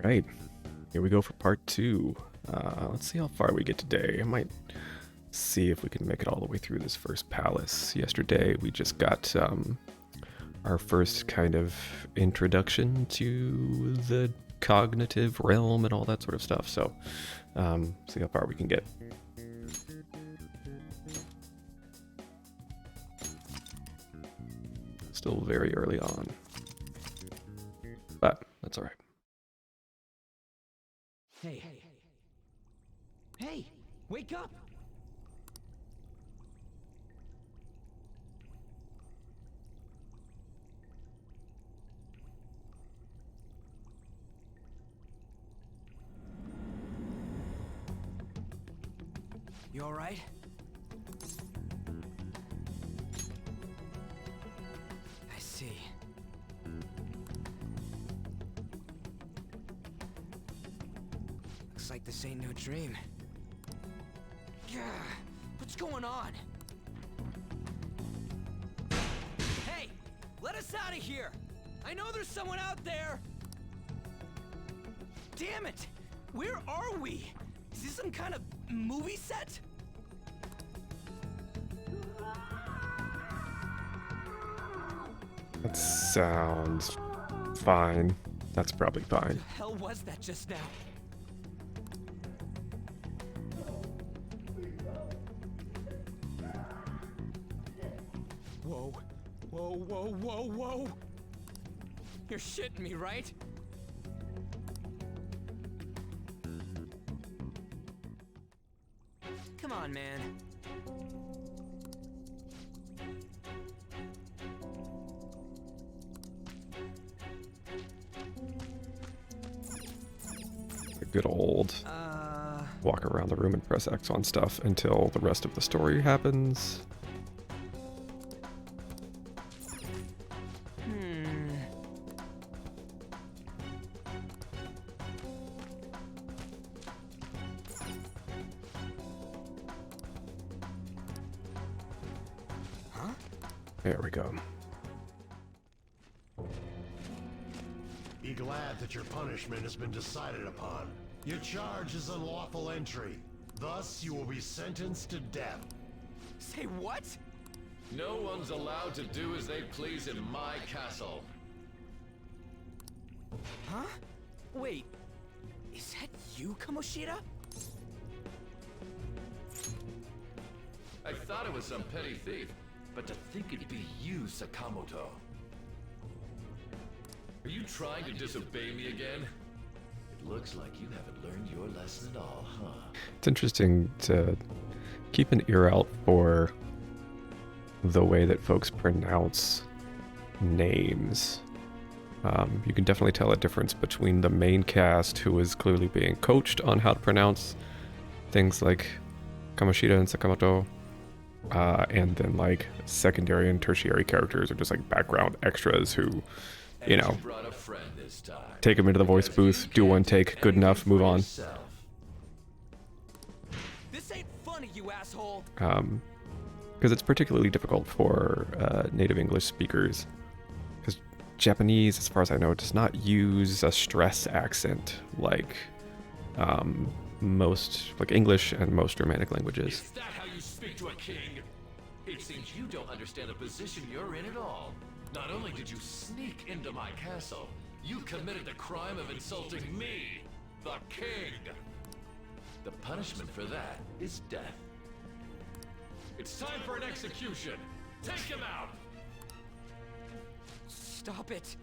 Right, here we go for part 2. Let's see how far we get today. I might see if we can make it all the way through this first palace. Yesterday we just got our first kind of introduction to the cognitive realm and all that sort of stuff, so see how far we can get. Still very early on, but that's all right. Hey. Hey, wake up! You all right? I see. Looks like this ain't no dream. Yeah, what's going on? Hey, let us out of here! I know there's someone out there! Damn it! Where are we? Is this some kind of movie set? That sounds fine. That's probably fine. What the hell was that just now? Whoa. Whoa, whoa, whoa, whoa! You're shitting me, right? Come on, man. A good old walk around the room and press X on stuff until the rest of the story happens. Huh? There we go. Be glad that your punishment has been decided upon. Your charge is unlawful entry. Thus, you will be sentenced to death. Say what? No one's allowed to do as they please in my castle. Huh? Wait, is that you, Kamoshida? I thought it was some petty thief, but to think it'd be you, Sakamoto. Are you trying to disobey me again? It looks like you haven't learned your lesson at all, huh? It's interesting to keep an ear out for the way that folks pronounce names. You can definitely tell a difference between the main cast, who is clearly being coached on how to pronounce things like Kamoshida and Sakamoto, and then like secondary and tertiary characters, or just like background extras who, you know, brought a friend this time. take them into the voice booth, do one take, good enough, move on. This ain't funny, you asshole! Because it's particularly difficult for native English speakers. Because Japanese, as far as I know, does not use a stress accent like most, like English and most Germanic languages. Is that how you speak to a king? It seems you don't understand the position you're in at all. Not only did you sneak into my castle, you committed the crime of insulting me, the king. The punishment for that is death. It's time for an execution. Take him out. Stop it!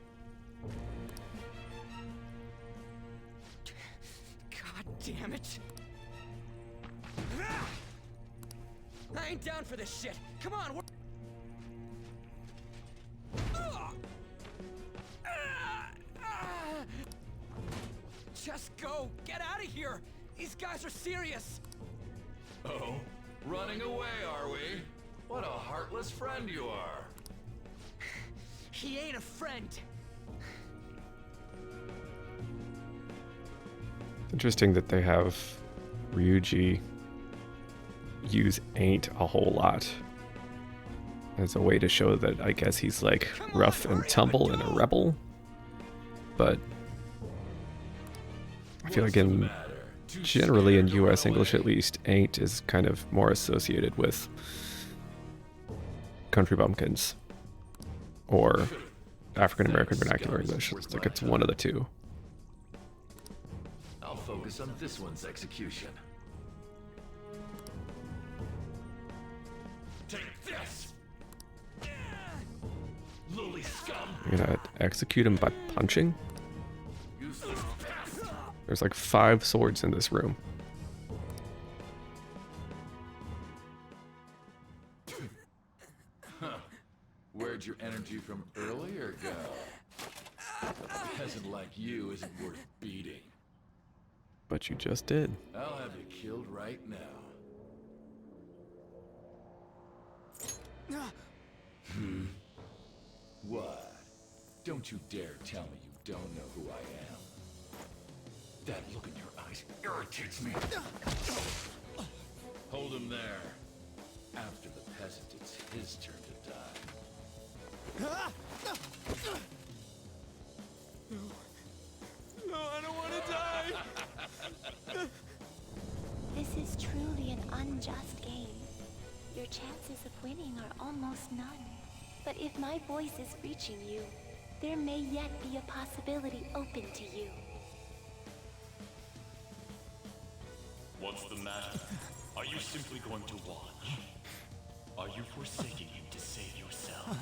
God damn it! Ah! I ain't down for this shit! Come on, we're... Ah! Ah! Ah! Just go! Get out of here! These guys are serious! Oh, running away, are we? What a heartless friend you are. He ain't a friend! Interesting that they have Ryuji use ain't a whole lot as a way to show that I guess he's like rough and tumble and a rebel. But I feel like in generally in US English at least, ain't is kind of more associated with country bumpkins or African American vernacular English. It's like it's one of the two. I'll focus on this one's execution. Take this! Lily scum! You're gonna execute him by punching? Useless pest! There's like 5 swords in this room. Where'd your energy from earlier go? A peasant like you isn't worth beating. But you just did. I'll have you killed right now. What? Don't you dare tell me you don't know who I am. That look in your eyes irritates me. Hold him there. After the peasant, it's his turn to die. No, I don't want to die! This is truly an unjust game. Your chances of winning are almost none. But if my voice is reaching you, there may yet be a possibility open to you. What's the matter? Are you simply going to watch? Are you forsaking him to save yourself?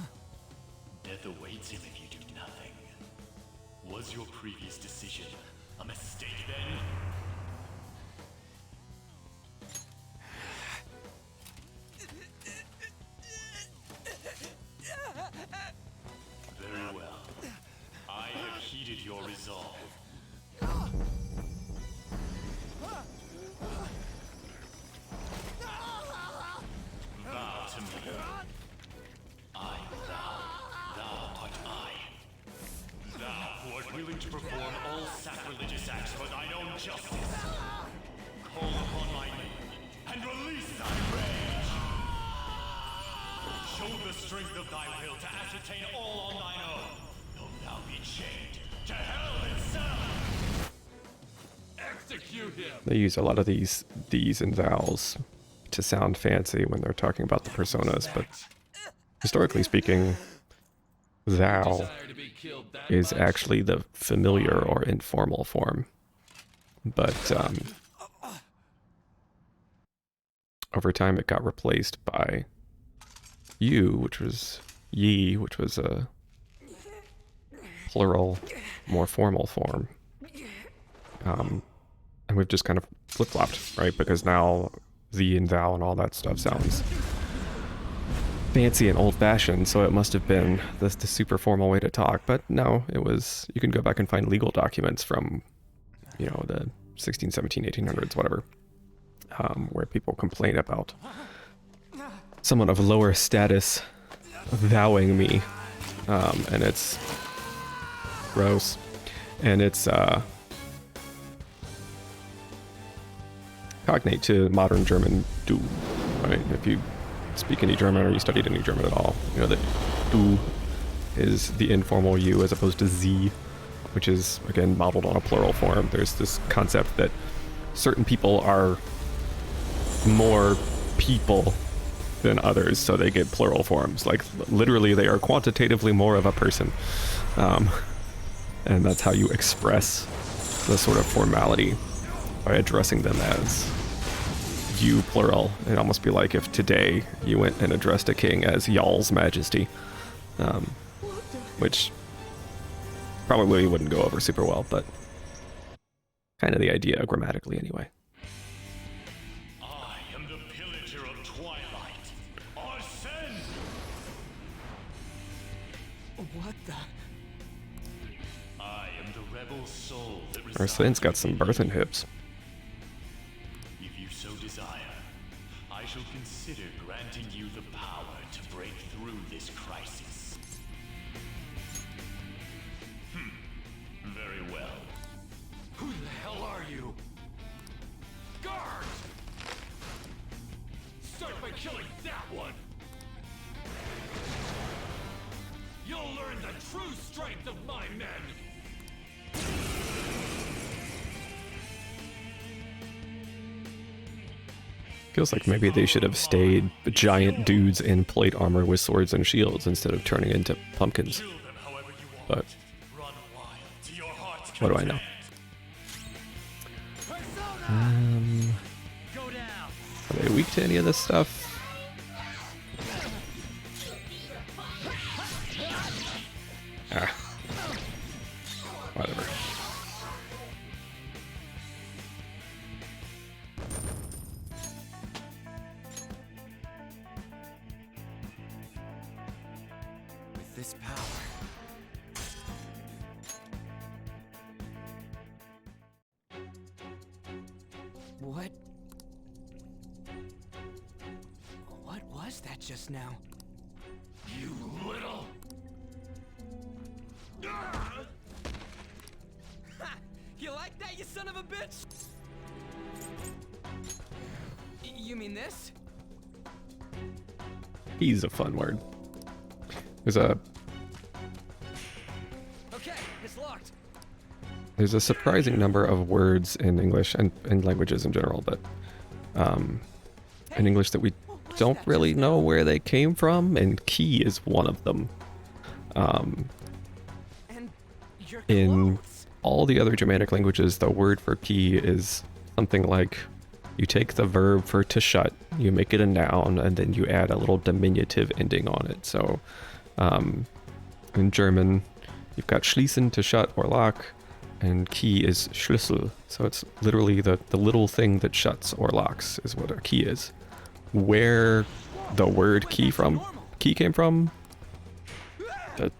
Death awaits him if you do nothing. Was your previous decision a mistake then? Very well. I have heeded your resolve. Vow to me. I vow. Thou art I. Thou who art willing to perform all sacrilegious acts for thine own justice. Call upon my name and release thy rage. Show the strength of thy will to ascertain all on thine own, though thou be chained to hell itself. Execute him! They use a lot of these and thous to sound fancy when they're talking about the personas, but historically speaking, thou Desire to be killed that is much? actually the familiar or informal form. But over time it got replaced by you, which was ye, which was a plural, more formal form. And we've just kind of flip-flopped, right? Because now thee and thou and all that stuff sounds fancy and old-fashioned, so it must have been the super formal way to talk. But no, it was, you can go back and find legal documents from, you know, the 16, 17, 1800s, whatever, where people complain about someone of lower status vowing me, and it's gross, and it's cognate to modern German du, right? If you speak any German or you studied any German at all, you know that du is the informal you as opposed to sie, which is, again, modeled on a plural form. There's this concept that certain people are more people than others, so they get plural forms. Like, literally, they are quantitatively more of a person. And that's how you express the sort of formality, by addressing them as you, plural. It'd almost be like if today you went and addressed a king as y'all's majesty, which probably wouldn't go over super well, but kind of the idea grammatically anyway. I am the pillager of Twilight. Arsene! What the? I am the rebel soul that resides Arsene's got some within birthing you. hips. If you so desire, I shall consider granting you the power to break through this crisis. Very well. Who the hell are you? Guards! Start by killing that one! You'll learn the true strength of my men! Feels like maybe they should have stayed giant dudes in plate armor with swords and shields instead of turning into pumpkins. Kill them however you want. But Run wild to your heart's what do I know? Go down. Are they weak to any of this stuff? Ah. Whatever. With this power. What? What was that just now? You little... Ha! You like that, you son of a bitch? You mean this? He's a fun word. There's a Okay, it's locked. There's a surprising number of words in English and languages in general, but in English that we don't really know where they came from, and key is one of them. And your In clothes. all the other Germanic languages, the word for key is something like you take the verb for to shut, you make it a noun, and then you add a little diminutive ending on it. So in German, you've got schließen to shut or lock, and key is Schlüssel. So it's literally the little thing that shuts or locks is what a key is. Where the word key came from,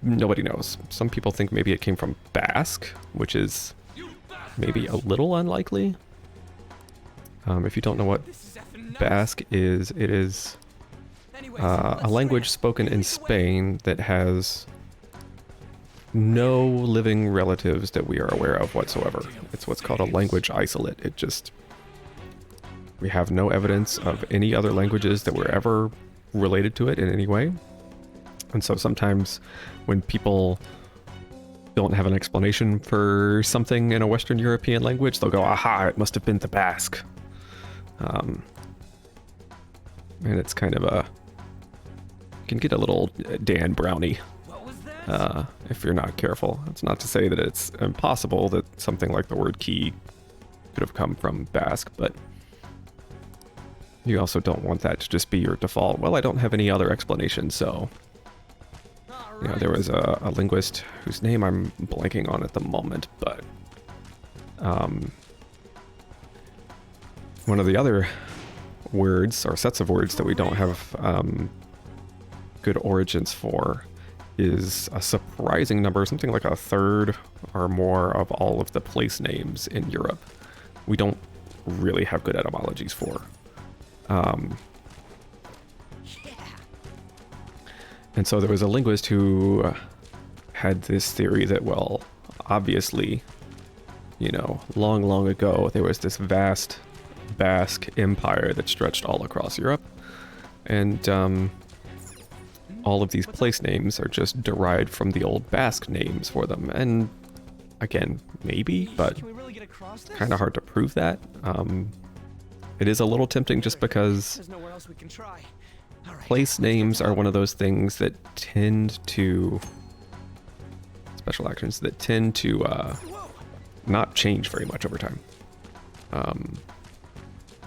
nobody knows. Some people think maybe it came from Basque, which is maybe a little unlikely. If you don't know what This is effing nuts. Basque is, it is Anyways, a let's language land. spoken in Lead the way. Spain that has no living relatives that we are aware of whatsoever. It's what's called a language isolate. We have no evidence of any other languages that were ever related to it in any way. And so sometimes when people don't have an explanation for something in a Western European language, they'll go, aha, it must have been the Basque. And it's kind of you can get a little Dan Brownie What was that? if you're not careful. It's not to say that it's impossible that something like the word key could have come from Basque, but you also don't want that to just be your default. Well, I don't have any other explanation, so... All You know, right. there was a linguist whose name I'm blanking on at the moment, but one of the other words or sets of words that we don't have good origins for is a surprising number, something like a third or more of all of the place names in Europe. We don't really have good etymologies for. And so there was a linguist who had this theory that, well, obviously, you know, long, long ago, there was this vast Basque empire that stretched all across Europe. And all of these place names are just derived from the old Basque names for them. And again, maybe, but Can we really get across this? kind of hard to prove that. It is a little tempting just because There's nowhere else we can try. All right. place names are one of those things that tend to... special actions that tend to Whoa. not change very much over time.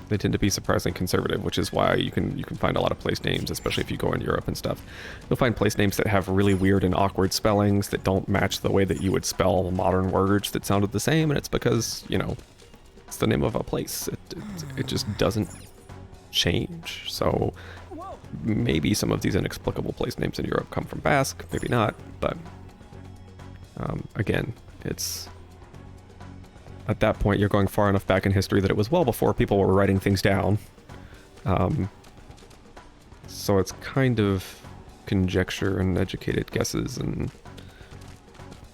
They tend to be surprisingly conservative, which is why you can find a lot of place names, especially if you go in Europe and stuff. You'll find place names that have really weird and awkward spellings that don't match the way that you would spell modern words that sounded the same, and it's because, you know, it's the name of a place. It just doesn't change. So Whoa. maybe some of these inexplicable place names in Europe come from Basque, maybe not, but again, it's... At that point, you're going far enough back in history that it was well before people were writing things down. So it's kind of conjecture and educated guesses and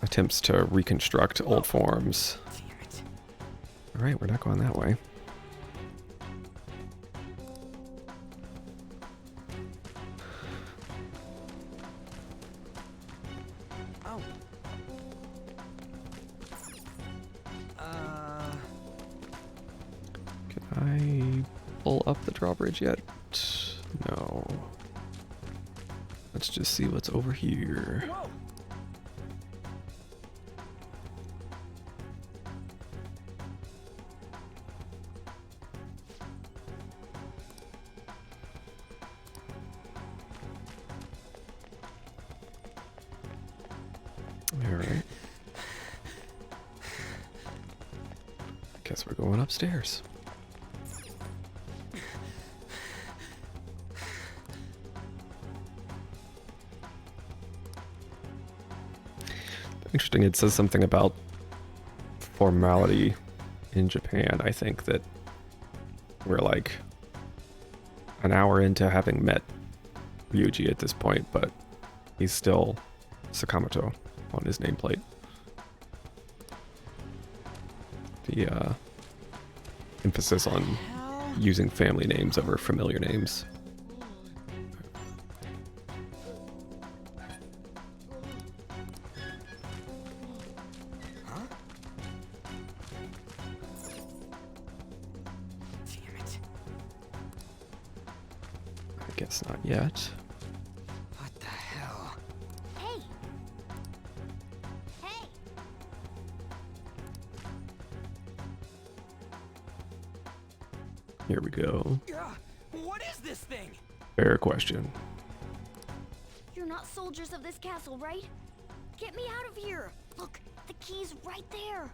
attempts to reconstruct old forms. Damn it. All right, we're not going that way. Oh. Can I pull up the drawbridge yet? No. Let's just see what's over here. Whoa! Alright. Guess we're going upstairs. Interesting, it says something about formality in Japan. I think that we're like an hour into having met Ryuji at this point, but he's still Sakamoto on his nameplate. The emphasis on using family names over familiar names. Damn it. I guess not yet. What the hell? Hey! Hey! Here we go. What is this thing? Fair question. You're not soldiers of this castle, right? Get me out of here! Look, the key's right there!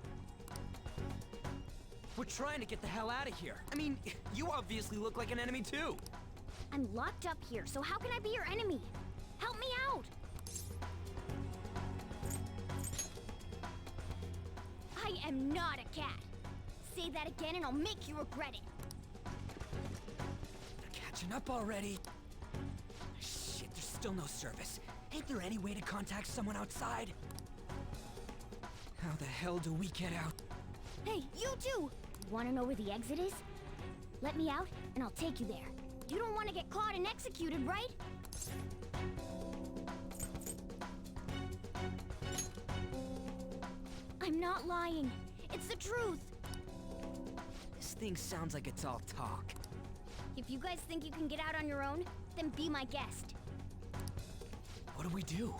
We're trying to get the hell out of here. I mean, you obviously look like an enemy too. I'm locked up here, so how can I be your enemy? Help me out! I am not a cat! Say that again and I'll make you regret it! They're catching up already. Shit, there's still no service. Ain't there any way to contact someone outside? How the hell do we get out? Hey, you too! Wanna know where the exit is? Let me out, and I'll take you there. You don't want to get caught and executed, right? I'm not lying. It's the truth. This thing sounds like it's all talk. If you guys think you can get out on your own, then be my guest. What do we do?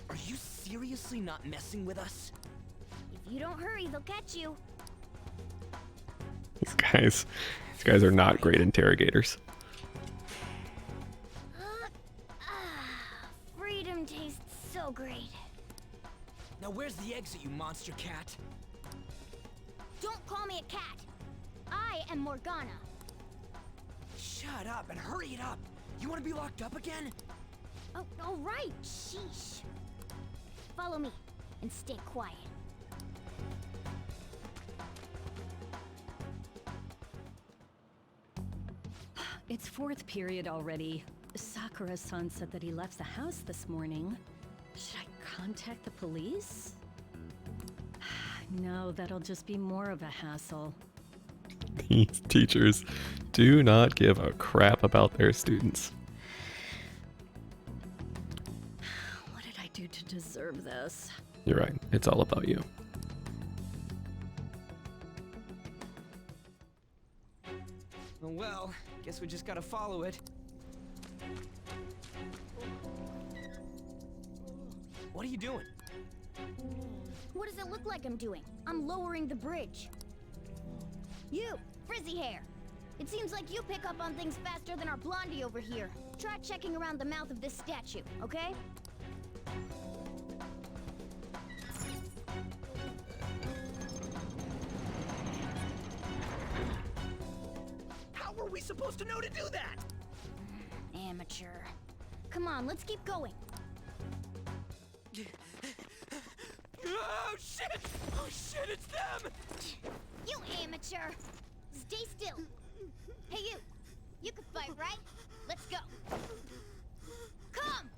Are you seriously not messing with us? If you don't hurry, they'll catch you. These guys are not great interrogators. Freedom tastes so great. Now where's the exit, you monster cat? Don't call me a cat. I am Morgana. Shut up and hurry it up. You want to be locked up again? Oh, all right. Sheesh. Follow me and stay quiet. It's fourth period already. Sakura-san said that he left the house this morning. Should I contact the police? No, that'll just be more of a hassle. These teachers do not give a crap about their students. What did I do to deserve this? You're right. It's all about you. Well, guess we just gotta follow it. What are you doing? What does it look like I'm doing? I'm lowering the bridge. You, frizzy hair. It seems like you pick up on things faster than our blondie over here. Try checking around the mouth of this statue, okay? How were we supposed to know to do that? Amateur. Come on, let's keep going. Oh shit! Oh shit, it's them! You amateur! Stay still. Hey you! You can fight, right? Let's go. Come!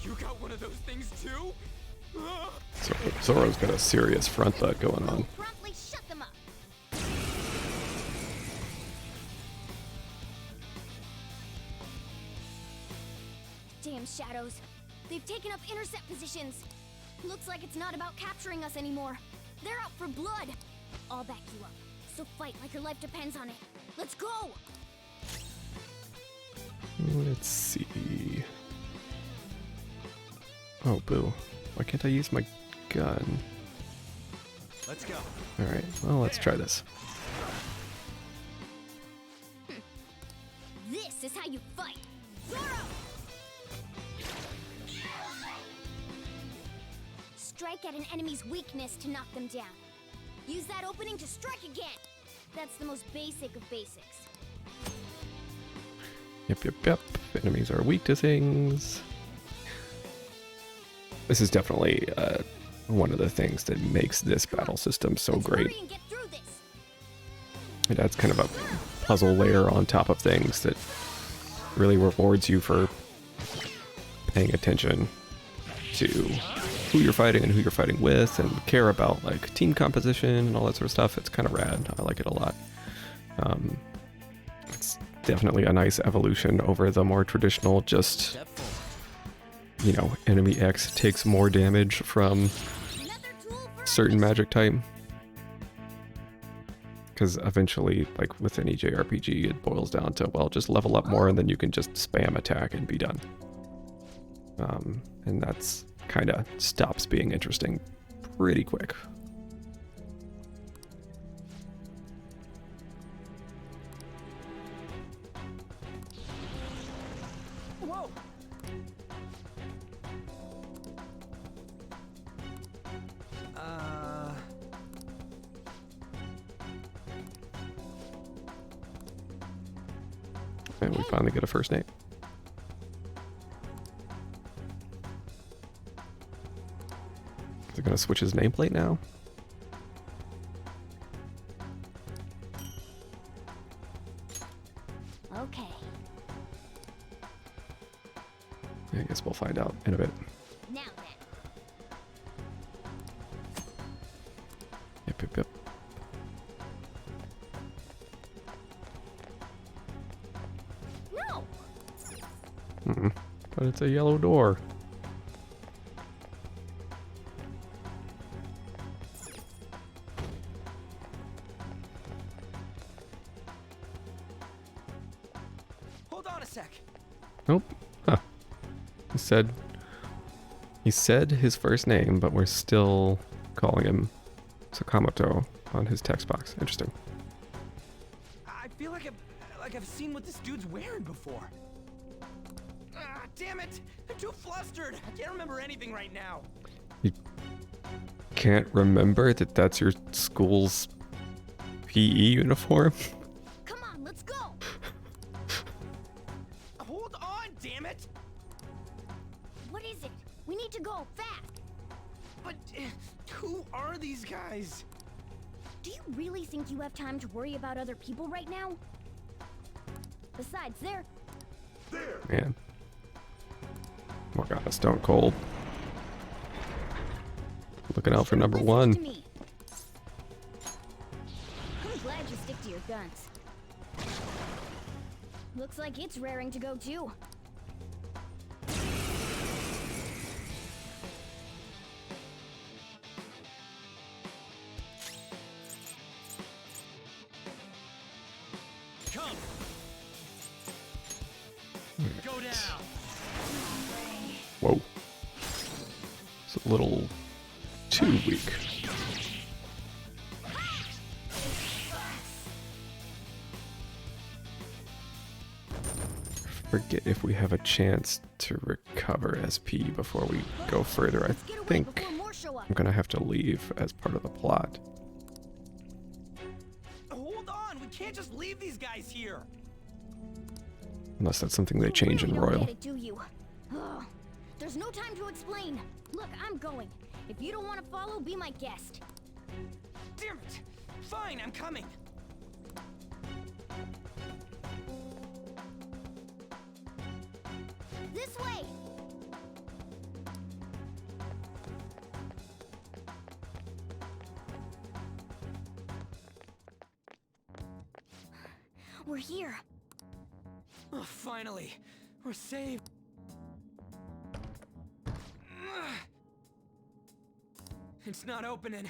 You got one of those things too? Zoro's got a serious front butt going on. Promptly shut them up. damn shadows. They've taken up intercept positions. Looks like it's not about capturing us anymore. They're out for blood. I'll back you up. So fight like your life depends on it. Let's go! Let's see. Oh, boo. Why can't I use my gun? Let's go. Alright, well, let's try this. This is how you fight. Zoro! Strike at an enemy's weakness to knock them down. Use that opening to strike again. That's the most basic of basics. Yep. Enemies are weak to things. This is definitely one of the things that makes this battle system so great. Hurry and get through this. It adds kind of a puzzle layer on top of things that really rewards you for paying attention to who you're fighting and who you're fighting with, and care about like team composition and all that sort of stuff. It's kind of rad. I like it a lot. It's definitely a nice evolution over the more traditional, just, you know, enemy X takes more damage from certain magic type. Because eventually, like with any JRPG, it boils down to, well, just level up more and then you can just spam attack and be done. And that's kind of stops being interesting pretty quick. Whoa! And we finally get a first name. Is it gonna switch his nameplate now? Okay. I guess we'll find out in a bit. Now then. Yep. No! But it's a yellow door. Hold on a sec. Nope. Huh. He said his first name, but we're still calling him Sakamoto on his text box. Interesting. I feel like I've seen what this dude's wearing before. Ah, damn it! I'm too flustered. I can't remember anything right now. You can't remember that that's your school's PE uniform? Come on, let's go! Hold on, damn it! What is it? We need to go, fast! But who are these guys? Do you really think you have time to worry about other people right now? Besides, they're... Man. Morgana Stone Cold. Looking out for number one. I'm glad you stick to your guns. Looks like it's raring to go too. Come! Go down! Whoa. It's a little too weak. Forget if we have a chance to recover SP before we go further. I Get away think before more show up. I'm gonna have to leave as part of the plot. Hold on, we can't just leave these guys here. Unless that's something they change in You really don't Royal. get it, do you? Ugh. There's no time to explain. Look, I'm going. If you don't want to follow, be my guest. Damn it! Fine, I'm coming. This way! We're here. Oh, finally, we're saved. It's not opening.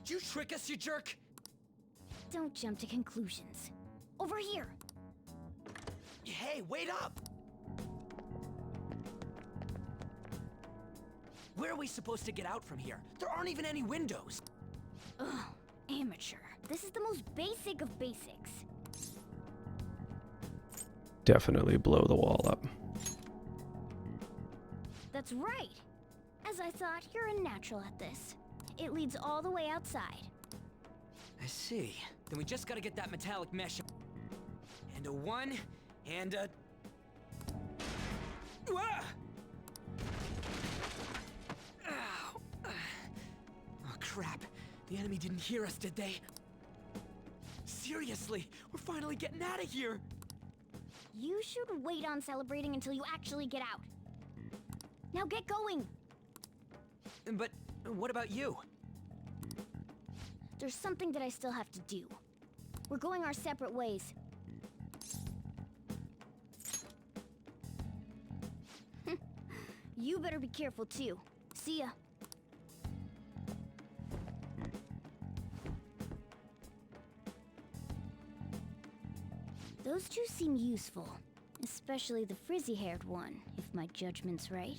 Did you trick us, you jerk? Don't jump to conclusions. Over here! Hey, wait up! Where are we supposed to get out from here? There aren't even any windows. Ugh, amateur. This is the most basic of basics. Definitely blow the wall up. That's right. As I thought, you're a natural at this. It leads all the way outside. I see. Then we just gotta get that metallic mesh. And a 1, and a... Ah! Ow. Oh, crap. The enemy didn't hear us, did they? Seriously, we're finally getting out of here! You should wait on celebrating until you actually get out. Now get going! But what about you? There's something that I still have to do. We're going our separate ways. You better be careful too. See ya. Those two seem useful. Especially the frizzy-haired one, if my judgment's right.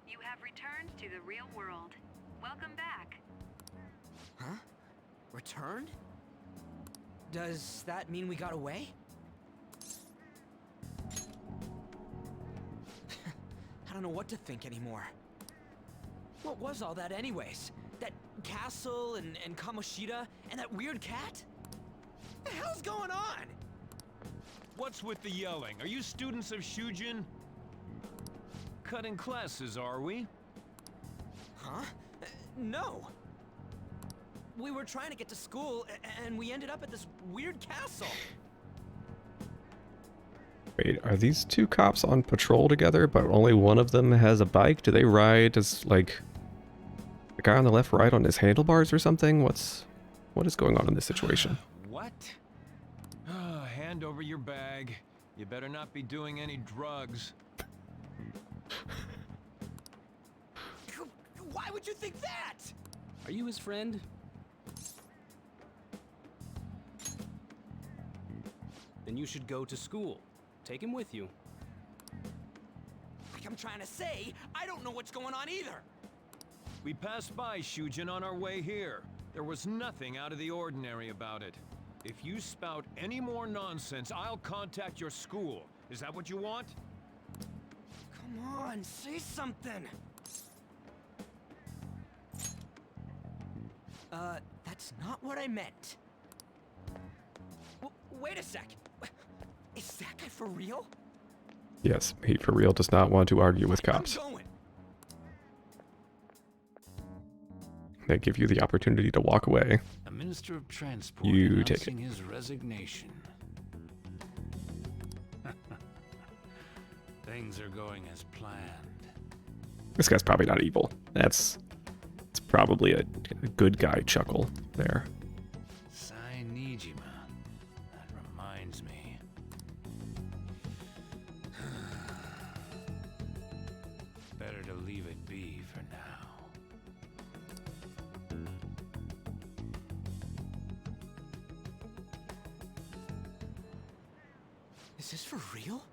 You have returned to the real world. Welcome back. Huh? Returned? Does that mean we got away? I don't know what to think anymore. What was all that anyways? That castle and Kamoshida and that weird cat? What the hell's going on? What's with the yelling? Are you students of Shujin? Cutting classes, are we? Huh? No. We were trying to get to school and we ended up at this weird castle. Wait, are these two cops on patrol together, but only one of them has a bike? Do they ride? Does, like, the guy on the left ride on his handlebars or something? What is going on in this situation? What? Hand over your bag. You better not be doing any drugs. Why would you think that? Are you his friend? Then you should go to school. Take him with you. Like I'm trying to say, I don't know what's going on either. We passed by Shujin on our way here. There was nothing out of the ordinary about it. If you spout any more nonsense, I'll contact your school. Is that what you want? Come on, say something. That's not what I meant. Wait a sec. Is that guy for real? Yes, he for real does not want to argue with cops. I'm going. They give you the opportunity to walk away. A Minister of Transport You take it. announcing his resignation. Things are going as planned. This guy's probably not evil. It's probably a good guy chuckle there. Nijima. That reminds me. Better to leave it be for now. Is this for real?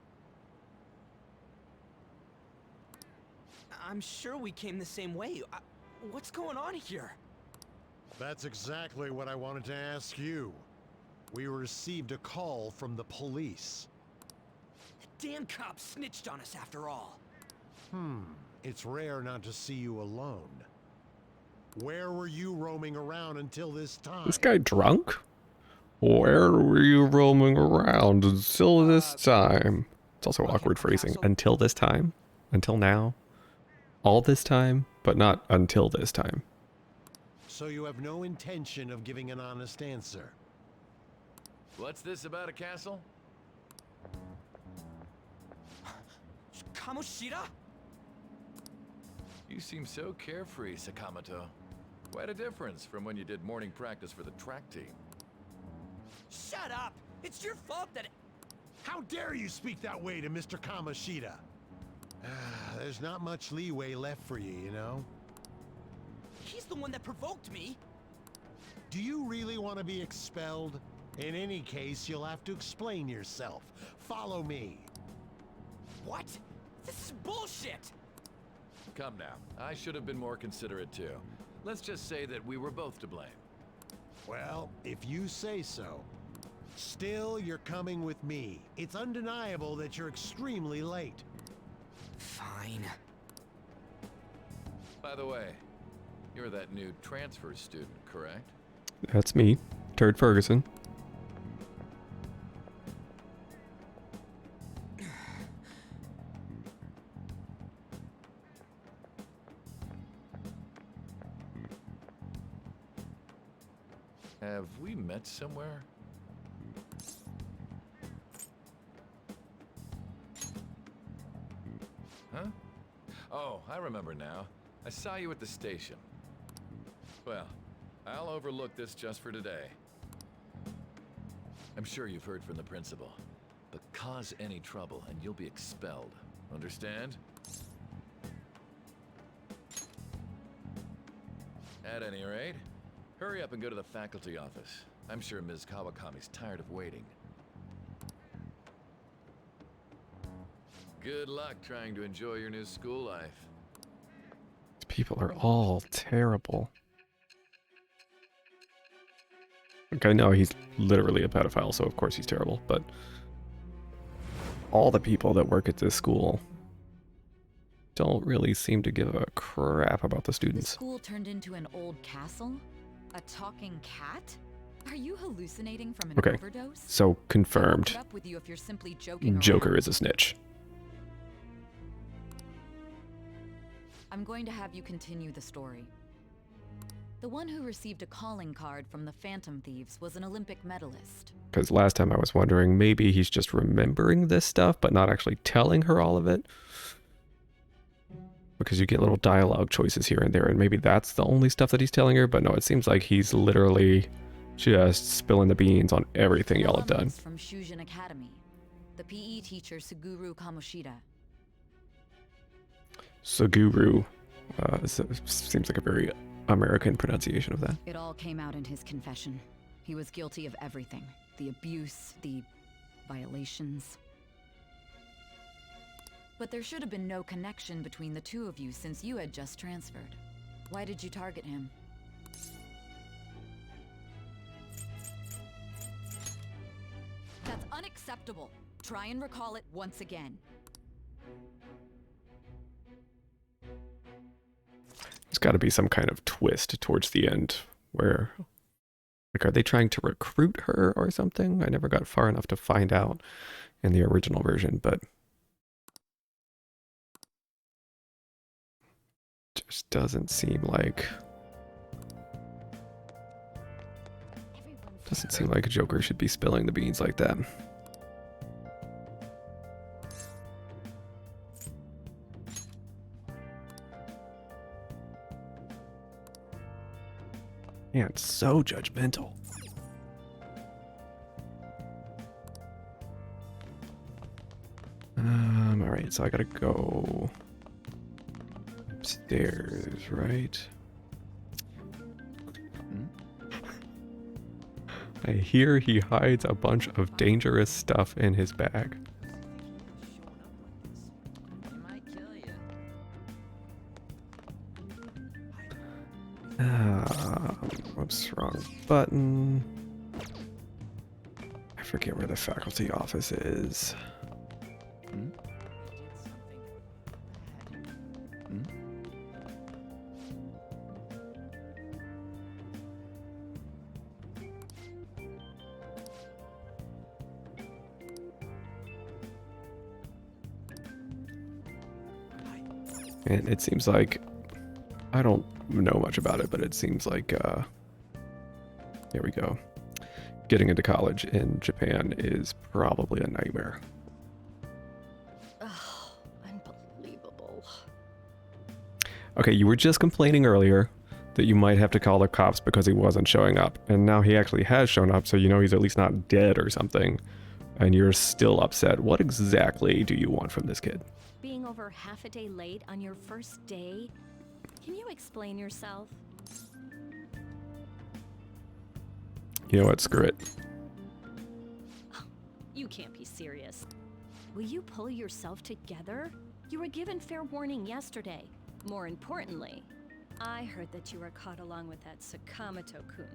I'm sure we came the same way. What's going on here? That's exactly what I wanted to ask you. We received a call from the police. The damn cops snitched on us after all. It's rare not to see you alone. Where were you roaming around until this time? This guy drunk? Where were you roaming around until this time? It's also awkward phrasing. Until this time? Until now? All this time, but not until this time. So you have no intention of giving an honest answer? What's this about a castle? Kamoshida? You seem so carefree, Sakamoto. Quite a difference from when you did morning practice for the track team. Shut up! It's your fault that... How dare you speak that way to Mr. Kamoshida? There's not much leeway left for you, you know? He's the one that provoked me! Do you really want to be expelled? In any case, you'll have to explain yourself. Follow me. What? This is bullshit! Come now, I should have been more considerate too. Let's just say that we were both to blame. Well, if you say so. Still, you're coming with me. It's undeniable that you're extremely late. Fine. By the way, you're that new transfer student, correct? That's me, Turd Ferguson. Have we met somewhere? Huh? Oh, I remember now. I saw you at the station. Well, I'll overlook this just for today. I'm sure you've heard from the principal, but cause any trouble and you'll be expelled. Understand? At any rate, hurry up and go to the faculty office. I'm sure Ms. Kawakami's tired of waiting. Good luck trying to enjoy your new school life. These people are all terrible. Like, I know he's literally a pedophile, so of course he's terrible, but all the people that work at this school don't really seem to give a crap about the The students. school turned into an old castle? A talking cat? Are you hallucinating from an Okay, overdose? so I won't confirmed. put up with you if you're simply joking Joker around. is a snitch. I'm going to have you continue the story. The one who received a calling card from the Phantom Thieves was an Olympic medalist. Because last time I was wondering, maybe he's just remembering this stuff, but not actually telling her all of it. Because you get little dialogue choices here and there, and maybe that's the only stuff that he's telling her, but no, it seems like he's literally just spilling the beans on everything y'all have done. Alumnus from Shujin Academy. The PE teacher Suguru Kamoshida. Suguru. Seems like a very American pronunciation of that. It all came out in his confession. He was guilty of everything. The abuse, the violations. But there should have been no connection between the two of you since you had just transferred. Why did you target him? That's unacceptable. Try and recall it once again. There's got to be some kind of twist towards the end where, like, are they trying to recruit her or something? I never got far enough to find out in the original version, but just doesn't seem like Joker should be spilling the beans like that. Man, so judgmental. All right, so I gotta go upstairs, right? I hear he hides a bunch of dangerous stuff in his bag. Whoops, wrong button. I forget where the faculty office is. And it seems like, I don't know much about it, but it seems like, there we go. Getting into college in Japan is probably a nightmare. Oh, unbelievable. Okay, you were just complaining earlier that you might have to call the cops because he wasn't showing up. And now he actually has shown up, so you know he's at least not dead or something. And you're still upset. What exactly do you want from this kid? Being over half a day late on your first day? Can you explain yourself? You know what? Screw it. You can't be serious. Will you pull yourself together? You were given fair warning yesterday. More importantly, I heard that you were caught along with that Sakamoto-kun.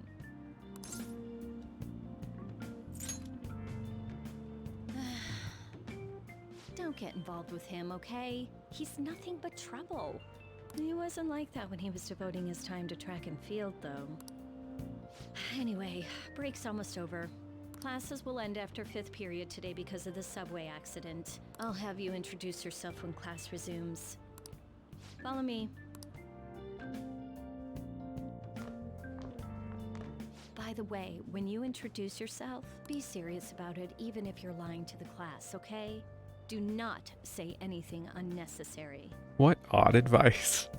Don't get involved with him, okay? He's nothing but trouble. He wasn't like that when he was devoting his time to track and field, though. Anyway, break's almost over. Classes will end after 5th period today because of the subway accident. I'll have you introduce yourself when class resumes. Follow me. By the way, when you introduce yourself, be serious about it even if you're lying to the class, okay? Do not say anything unnecessary. What odd advice.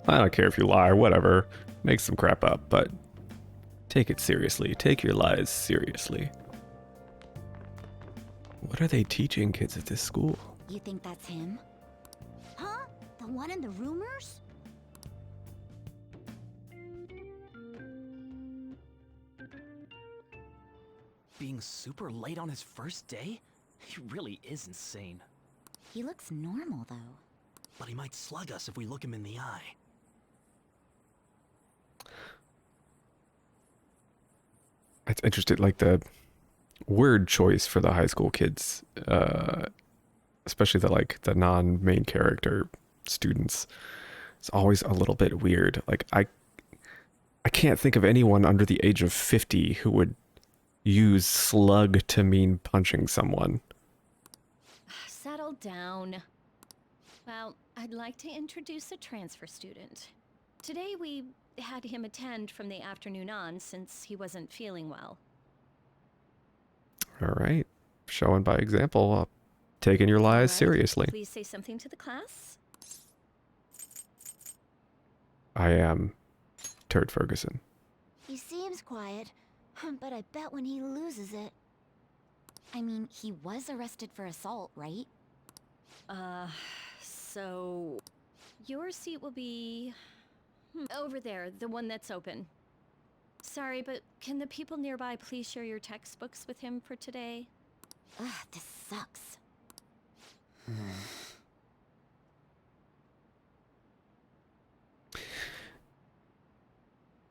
I don't care if you lie, whatever. Make some crap up, but take it seriously. Take your lies seriously. What are they teaching kids at this school? You think that's him? Huh? The one in the rumors? Being super late on his first day? He really is insane. He looks normal, though. But he might slug us if we look him in the eye. It's interesting, like the word choice for the high school kids, especially the non-main character students, it's always a little bit weird. Like I can't think of anyone under the age of 50 who would use slug to mean punching someone. Settle down. Well, I'd like to introduce a transfer student. Today we had him attend from the afternoon on since he wasn't feeling well. All right. Showing by example, taking your lies seriously. Please say something to the class. I am Turd Ferguson. He seems quiet, but I bet when he loses it... I mean, he was arrested for assault, right? So... Your seat will be... over there, the one that's open. Sorry, but can the people nearby please share your textbooks with him for today? Ugh, this sucks.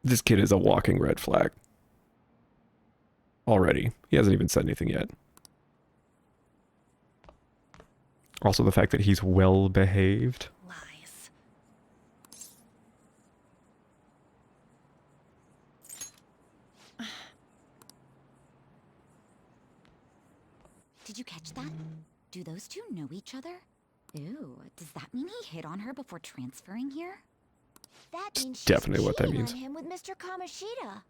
This kid is a walking red flag. Already. He hasn't even said anything yet. Also the fact that he's well behaved. Lies. Did you catch that? Do those two know each other? Ew, does that mean he hit on her before transferring here? That means she's Definitely what that cheating means. on him with Mr. Kamoshida.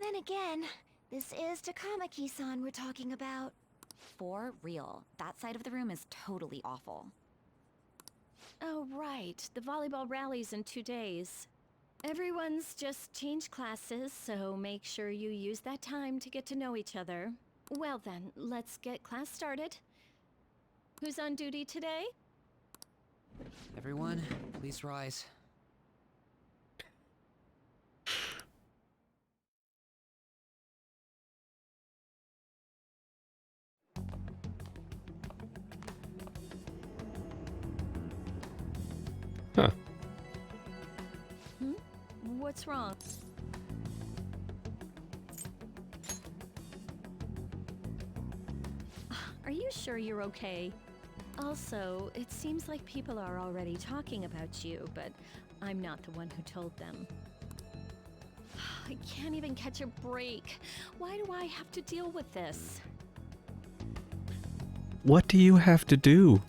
Then again, this is Takamaki-san we're talking about. For real, that side of the room is totally awful. Oh, right. The volleyball rally's in 2 days. Everyone's just changed classes, so make sure you use that time to get to know each other. Well then, let's get class started. Who's on duty today? Everyone, please rise. Huh. What's wrong? Are you sure you're okay? Also, it seems like people are already talking about you, but I'm not the one who told them. I can't even catch a break. Why do I have to deal with this? What do you have to do?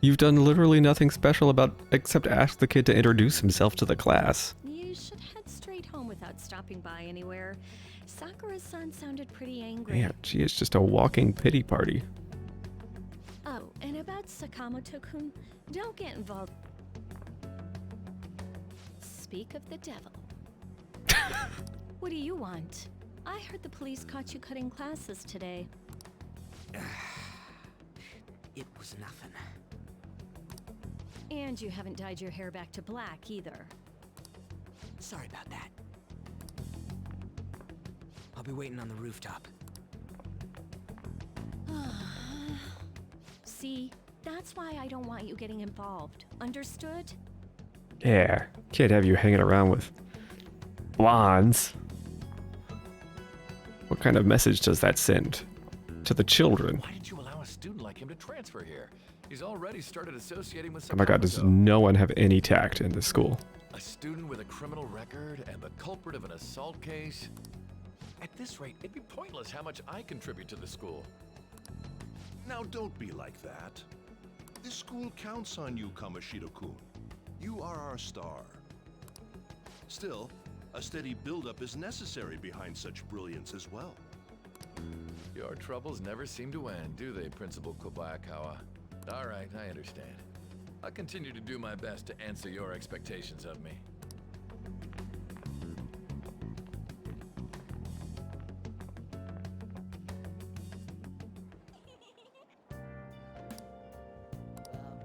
You've done literally nothing special except ask the kid to introduce himself to the class. You should head straight home without stopping by anywhere. Sakura-san sounded pretty angry. Yeah, she is just a walking pity party. Oh, And about Sakamoto-kun, don't get involved. Speak of the devil. What do you want? I heard the police caught you cutting classes today. It was nothing. And you haven't dyed your hair back to black either. Sorry about that. I'll be waiting on the rooftop. See, that's why I don't want you getting involved. Understood? Yeah, can't have you hanging around with blondes. What kind of message does that send to the children? Why did you allow a student like him to transfer here? He's already started associating with Oh my god, does Sakamoto. no one have any tact in this school? A student with a criminal record and the culprit of an assault case? At this rate, it'd be pointless how much I contribute to the school. Now don't be like that. This school counts on you, Kamoshida-kun. You are our star. Still, a steady buildup is necessary behind such brilliance as well. Your troubles never seem to end, do they, Principal Kobayakawa? All right, I understand. I'll continue to do my best to answer your expectations of me.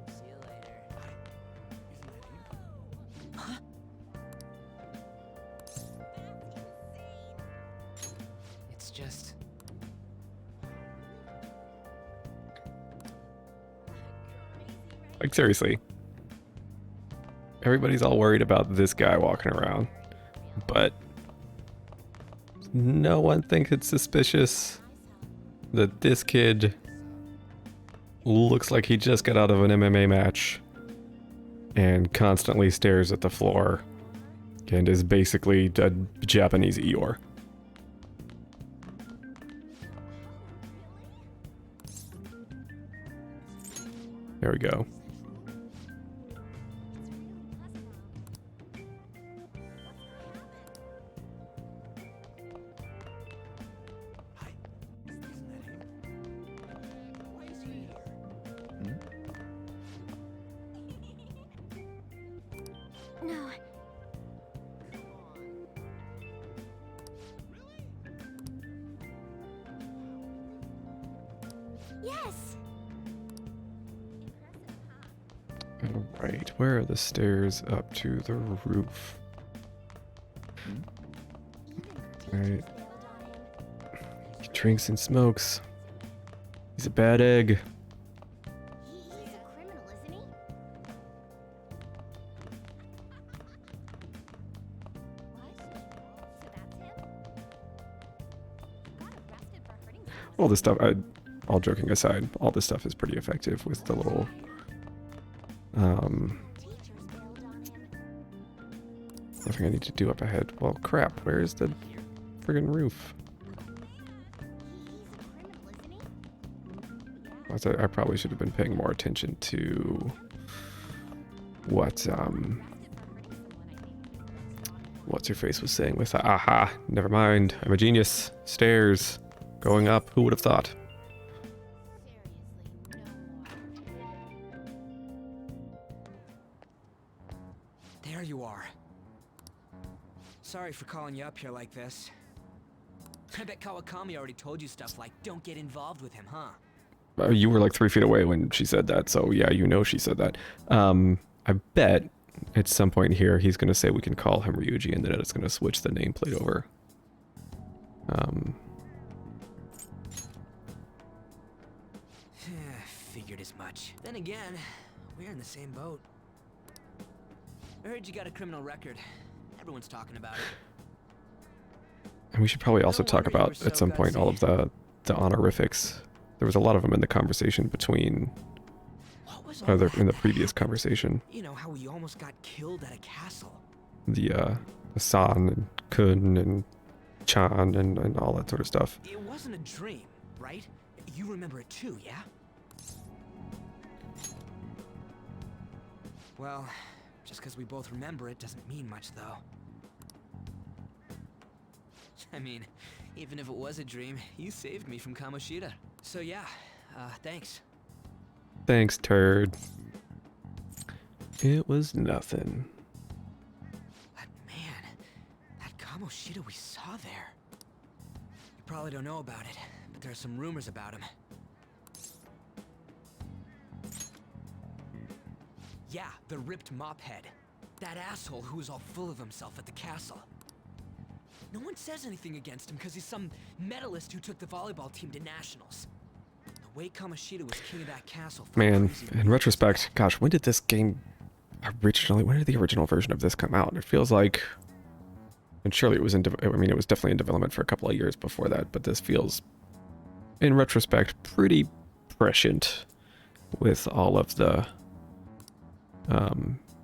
See you later. Huh? It's just... Like, seriously. Everybody's all worried about this guy walking around. But no one thinks it's suspicious that this kid looks like he just got out of an MMA match and constantly stares at the floor and is basically a Japanese Eeyore. There we go. No. Yes. Alright, where are the stairs up to the roof? Alright. He drinks and smokes. He's a bad egg. He's a criminal, isn't he? What? So that's him? Got arrested for hurting someone. All this stuff, all joking aside, all this stuff is pretty effective with the little, Teachers bailed on him. nothing I need to do up ahead. Well, crap, where's the friggin' roof? He's a criminal, isn't he? I probably should have been paying more attention to what, what's her face was saying with, aha, never mind, I'm a genius, stairs, going up, who would have thought? There you are. Sorry for calling you up here like this. I bet Kawakami already told you stuff like, don't get involved with him, huh? You were like 3 feet away when she said that, so yeah, you know she said that. I bet at some point here he's going to say we can call him Ryuji, and then it's going to switch the nameplate over. Figured as much. Then again, we're in the same boat. I heard you got a criminal record. Everyone's talking about it. And we should probably also No talk wonder you about, were so at some point, all of the honorifics. There was a lot of them in the conversation between, What was all or that? in the previous conversation. You know how we almost got killed at a castle. The San and Kun and Chan and all that sort of stuff. It wasn't a dream, right? You remember it too, yeah? Well, just because we both remember it doesn't mean much, though. I mean, even if it was a dream, you saved me from Kamoshida. So yeah, thanks. Thanks, turd. It was nothing. But man, that Kamoshida we saw there. You probably don't know about it, but there are some rumors about him. Yeah, the ripped mop head. That asshole who was all full of himself at the castle. No one says anything against him because he's some medalist who took the volleyball team to nationals. The way Kamoshida was king of that castle. Man, in retrospect, gosh, when did this game originally? When did the original version of this come out? It feels like, and surely it was in. I mean, it was definitely in development for a couple of years before that. But this feels, in retrospect, pretty prescient with all of the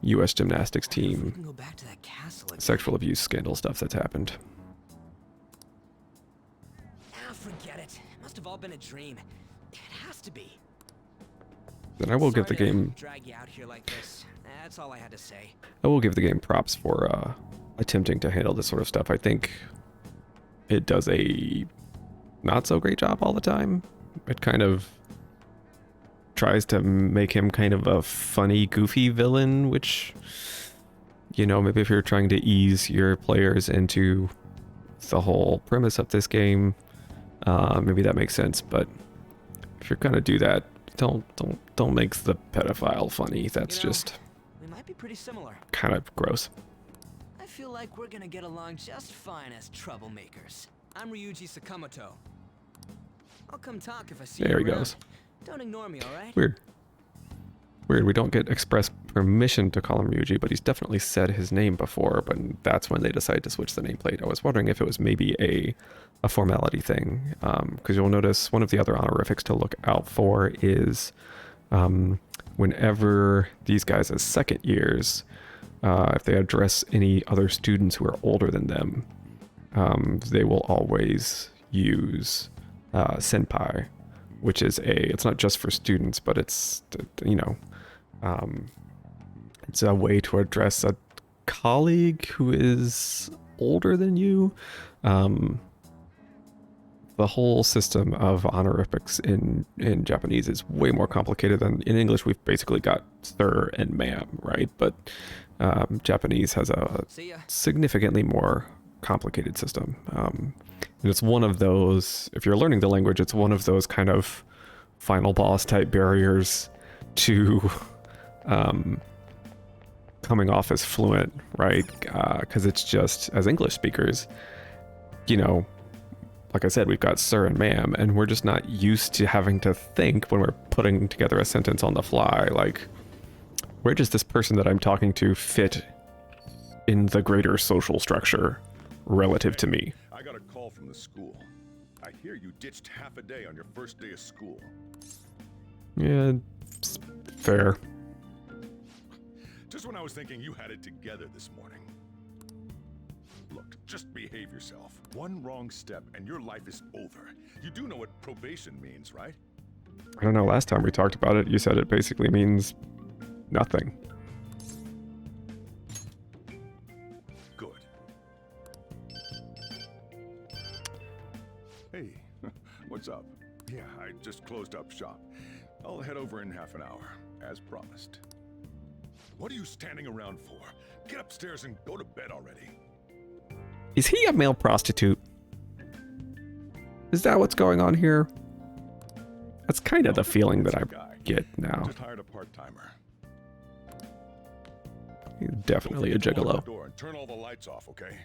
U.S. gymnastics team sexual abuse scandal stuff that's happened. Ah, forget it. It must have all been a dream. It has to be. Then I will give the game. Drag you out here like this. That's all I had to say. I will give the game props for attempting to handle this sort of stuff. I think it does a not so great job all the time. It kind of tries to make him kind of a funny, goofy villain, which, you know, maybe if you're trying to ease your players into the whole premise of this game, maybe that makes sense. But if you're gonna do that, don't make the pedophile funny. That's just we might be pretty similar. Kind of gross. I feel like we're gonna get along just fine as troublemakers. I'm Ryuji Sakamoto. I'll come talk if I see you There he around. goes. Don't ignore me, all right? Weird. Weird, we don't get express permission to call him Ryuji, but he's definitely said his name before, but that's when they decided to switch the nameplate. I was wondering if it was maybe a formality thing, because you'll notice one of the other honorifics to look out for is whenever these guys as second years, if they address any other students who are older than them, they will always use senpai, which is it's not just for students, but it's, you know, it's a way to address a colleague who is older than you. The whole system of honorifics in Japanese is way more complicated than in English. We've basically got sir and ma'am, right? But Japanese has a significantly more complicated system. And it's one of those, if you're learning the language, it's one of those kind of final boss type barriers to coming off as fluent, right? Because it's just, as English speakers, you know, like I said, we've got sir and ma'am, and we're just not used to having to think when we're putting together a sentence on the fly, like, where does this person that I'm talking to fit in the greater social structure relative to me? I got a call from the school. I hear you ditched half a day on your first day of school. Yeah, it's fair. Just when I was thinking you had it together this morning. Look, just behave yourself. One wrong step and your life is over. You do know what probation means, right? I don't know, last time we talked about it, you said it basically means nothing. Good. Hey, what's up? Yeah, I just closed up shop. I'll head over in half an hour, as promised. What are you standing around for? Get upstairs and go to bed already. Is he a male prostitute? Is that what's going on here? That's kind of the feeling that I get now. Just hired a part-timer. He's definitely a gigolo. Turn all the lights off, okay?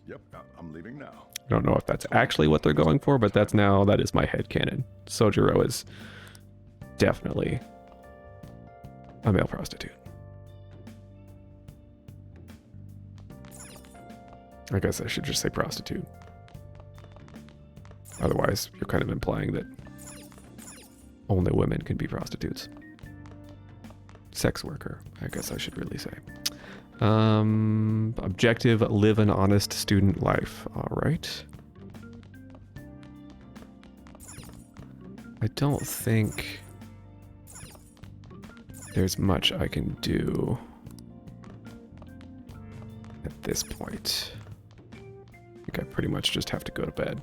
Yep, I'm leaving now. I don't know if that's actually what they're going for, but that is my headcanon. Sojiro is definitely a male prostitute. I guess I should just say prostitute. Otherwise, you're kind of implying that only women can be prostitutes. Sex worker, I guess I should really say. Objective, live an honest student life. All right. I don't think there's much I can do at this point. I think I pretty much just have to go to bed.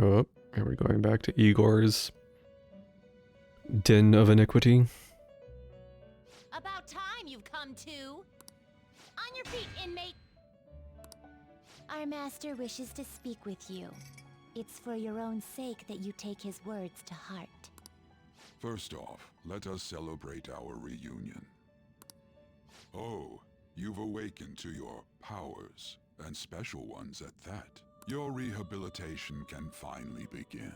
Oh, are we going back to Igor's den of iniquity? About time you've come to. On your feet, inmate. Our master wishes to speak with you. It's for your own sake that you take his words to heart. First off, let us celebrate our reunion. Oh, you've awakened to your powers, and special ones at that. Your rehabilitation can finally begin.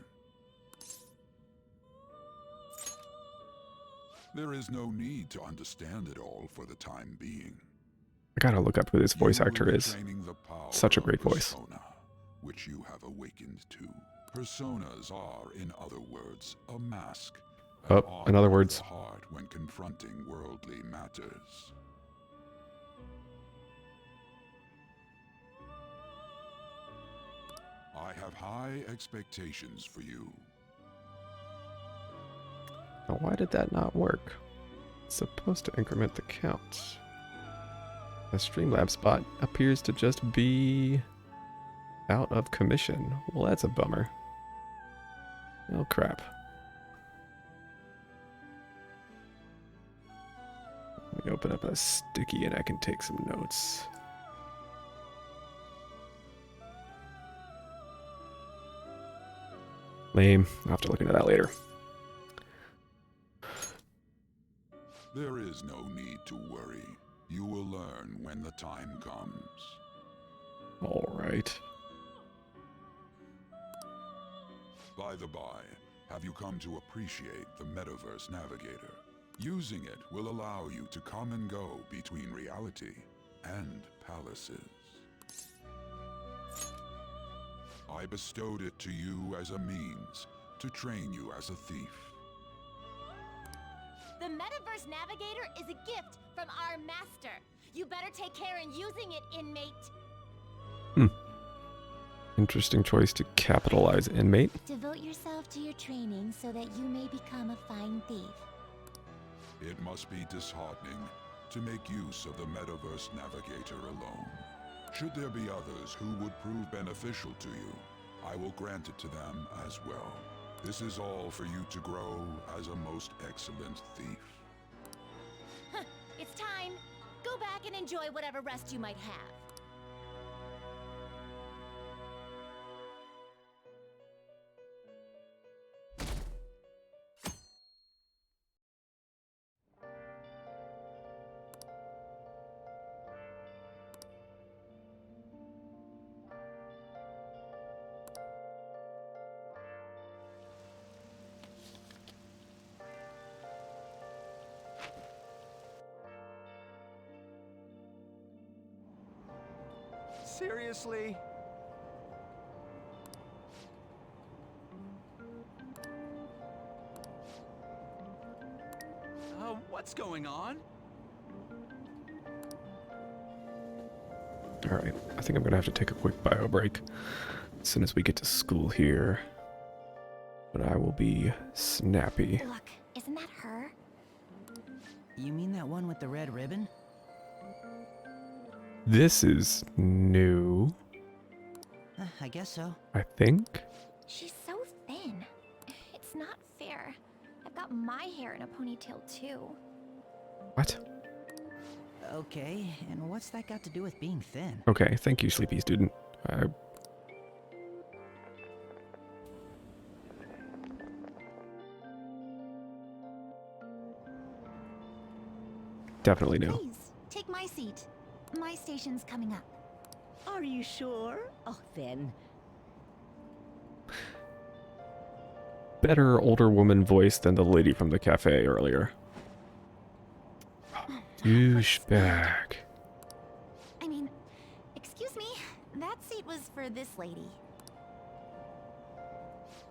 There is no need to understand it all for the time being. I gotta look up who this voice You will actor be is. training the power Such a of great voice. persona, which you have awakened to. Personas are, in other words, a mask. Oh, in other words. The heart when confronting worldly matters. I have high expectations for you. Now, why did that not work? It's supposed to increment the count. The Streamlabs bot appears to just be out of commission. Well, that's a bummer. Oh, crap. Let me open up a sticky and I can take some notes. Lame. I'll have to look into that later. There is no need to worry. You will learn when the time comes. All right. By the by, have you come to appreciate the Metaverse Navigator? Using it will allow you to come and go between reality and palaces. I bestowed it to you as a means to train you as a thief. The Metaverse Navigator is a gift from our master. You better take care in using it, inmate. Interesting choice to capitalize inmate. Devote yourself to your training so that you may become a fine thief. It must be disheartening to make use of the Metaverse Navigator alone. Should there be others who would prove beneficial to you, I will grant it to them as well. This is all for you to grow as a most excellent thief. It's time. Go back and enjoy whatever rest you might have. Seriously? What's going on? Alright, I think I'm gonna have to take a quick bio break as soon as we get to school here. But I will be snappy. Look, isn't that her? You mean that one with the red ribbon? This is new, I guess so. I think. She's so thin. It's not fair. I've got my hair in a ponytail too. What? Okay, and what's that got to do with being thin? Okay, thank you, sleepy student. Definitely new. Please, take my seat. My station's coming up. Are you sure? Oh, then. Better older woman voice than the lady from the cafe earlier. Douchebag. I mean, excuse me, that seat was for this lady.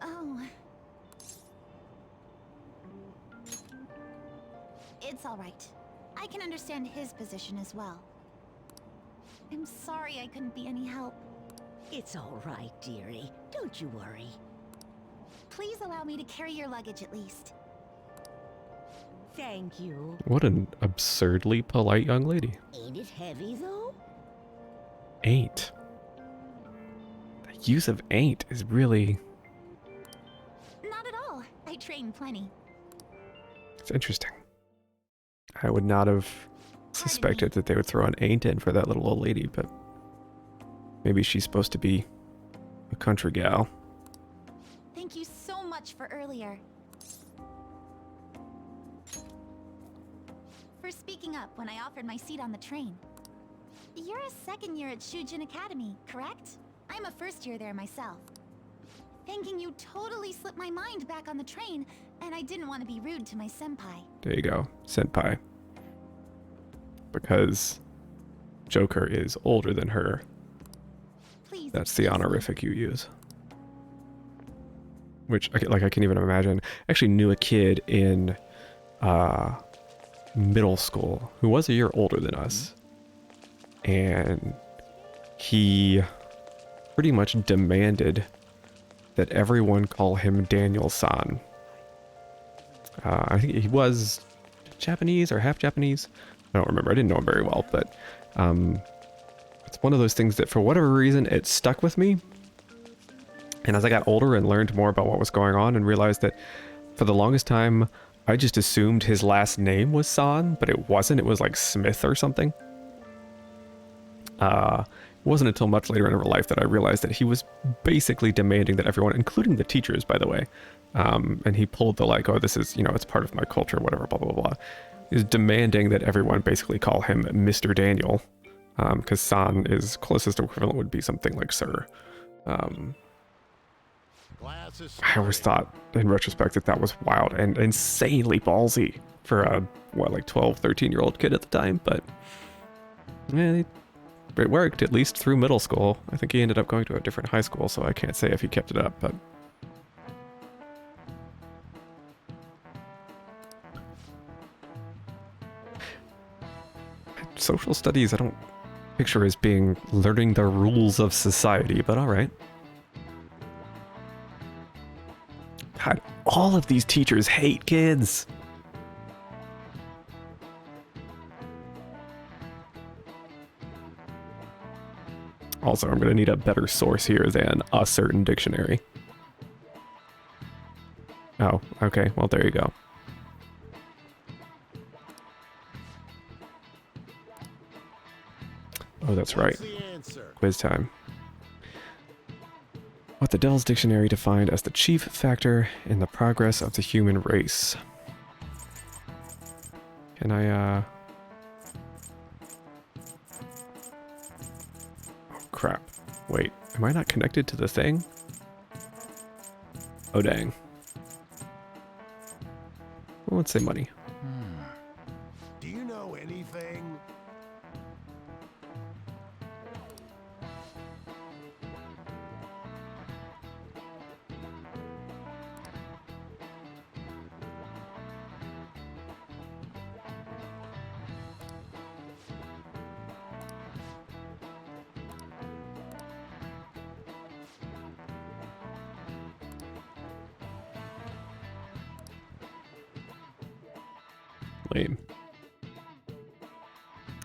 Oh. It's all right. I can understand his position as well. I'm sorry I couldn't be any help. It's all right, dearie. Don't you worry. Please allow me to carry your luggage at least. Thank you. What an absurdly polite young lady. Ain't it heavy, though? Ain't. The use of ain't is really I train plenty. It's interesting. I would not have suspected that they would throw an ain't in for that little old lady, but maybe she's supposed to be a country gal. Thank you so much for earlier. For speaking up when I offered my seat on the train. You're a second year at Shujin Academy, correct? I'm a first year there myself. Thinking you totally slipped my mind back on the train, and I didn't want to be rude to my senpai. There you go, senpai. Because Joker is older than her. Please. That's the honorific you use. Which, I can't even imagine. I actually knew a kid in middle school who was a year older than us. And he pretty much demanded that everyone call him Daniel-san. I think he was Japanese or half Japanese. I don't remember. I didn't know him very well, but it's one of those things that for whatever reason, it stuck with me. And as I got older and learned more about what was going on and realized that for the longest time, I just assumed his last name was San, but it wasn't. It was like Smith or something. It wasn't until much later in life that I realized that he was basically demanding that everyone, including the teachers, by the way, and he pulled the like, oh, this is, you know, it's part of my culture, whatever, blah, blah, blah, is demanding that everyone basically call him Mr. Daniel, because San, is closest equivalent would be something like Sir. I always thought, in retrospect, that was wild and insanely ballsy for a, like 12, 13-year-old kid at the time, but yeah, it worked, at least through middle school. I think he ended up going to a different high school, so I can't say if he kept it up, but... Social studies, I don't picture as being learning the rules of society, but alright. God, all of these teachers hate kids! Also, I'm going to need a better source here than a certain dictionary. Oh, okay. Well, there you go. Oh, that's right. Quiz time. What the Dell's Dictionary defined as the chief factor in the progress of the human race. Can I, Oh, crap. Wait, am I not connected to the thing? Oh, dang. Well, let's say money. Do you know anything? Lame.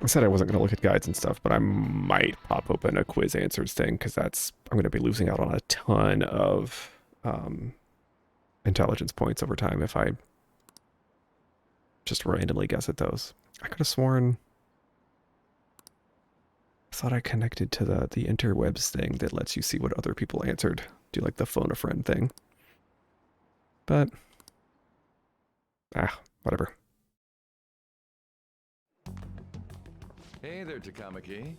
I said I wasn't going to look at guides and stuff, but I might pop open a quiz answers thing, because I'm going to be losing out on a ton of intelligence points over time if I just randomly guess at those. I could have sworn... I thought I connected to the interwebs thing that lets you see what other people answered. Do like the phone a friend thing. But... whatever. Hey there, Takamaki.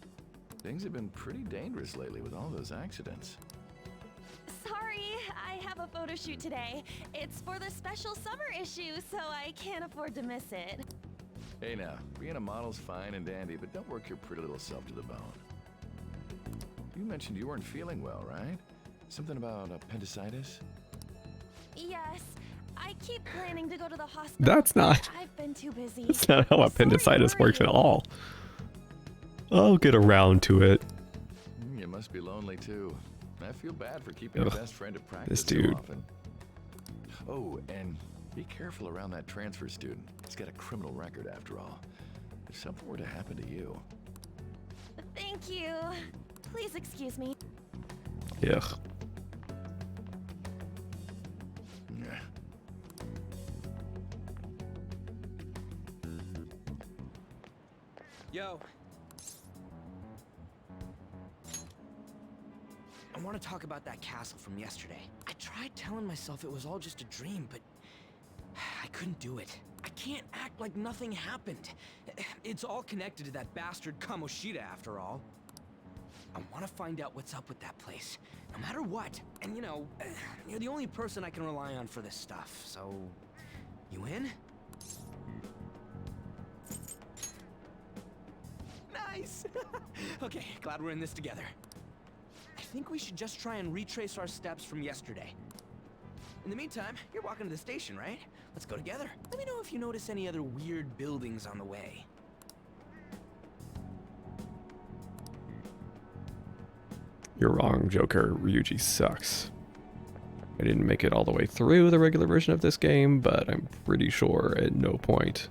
Things have been pretty dangerous lately with all those accidents. Sorry, I have a photo shoot today. It's for the special summer issue, so I can't afford to miss it. Hey now, being a model's fine and dandy, but don't work your pretty little self to the bone. You mentioned you weren't feeling well, right? Something about appendicitis? Yes, I keep planning to go to the hospital. That's not... I've been too busy. That's not how appendicitis works at all. I'll get around to it. You must be lonely too. I feel bad for keeping your best friend at practice This dude. so often. Oh, and be careful around that transfer student. He's got a criminal record after all. If something were to happen to you... Thank you. Please excuse me. Yeah. Yo. I want to talk about that castle from yesterday. I tried telling myself it was all just a dream, but I couldn't do it. I can't act like nothing happened. It's all connected to that bastard Kamoshida after all. I want to find out what's up with that place, no matter what. And you know, you're the only person I can rely on for this stuff, so... You in? Nice! Okay, glad we're in this together. I think we should just try and retrace our steps from yesterday. In the meantime, you're walking to the station, right? Let's go together. Let me know if you notice any other weird buildings on the way. You're wrong, Joker. Ryuji sucks. I didn't make it all the way through the regular version of this game, but I'm pretty sure at no point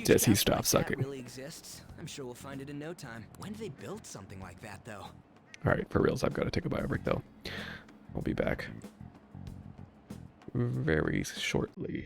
does he stop sucking. Really exists. I'm sure we'll find it in no time. When did they build something like that, though? Alright, for reals, I've got to take a bio break, though. I'll be back very shortly.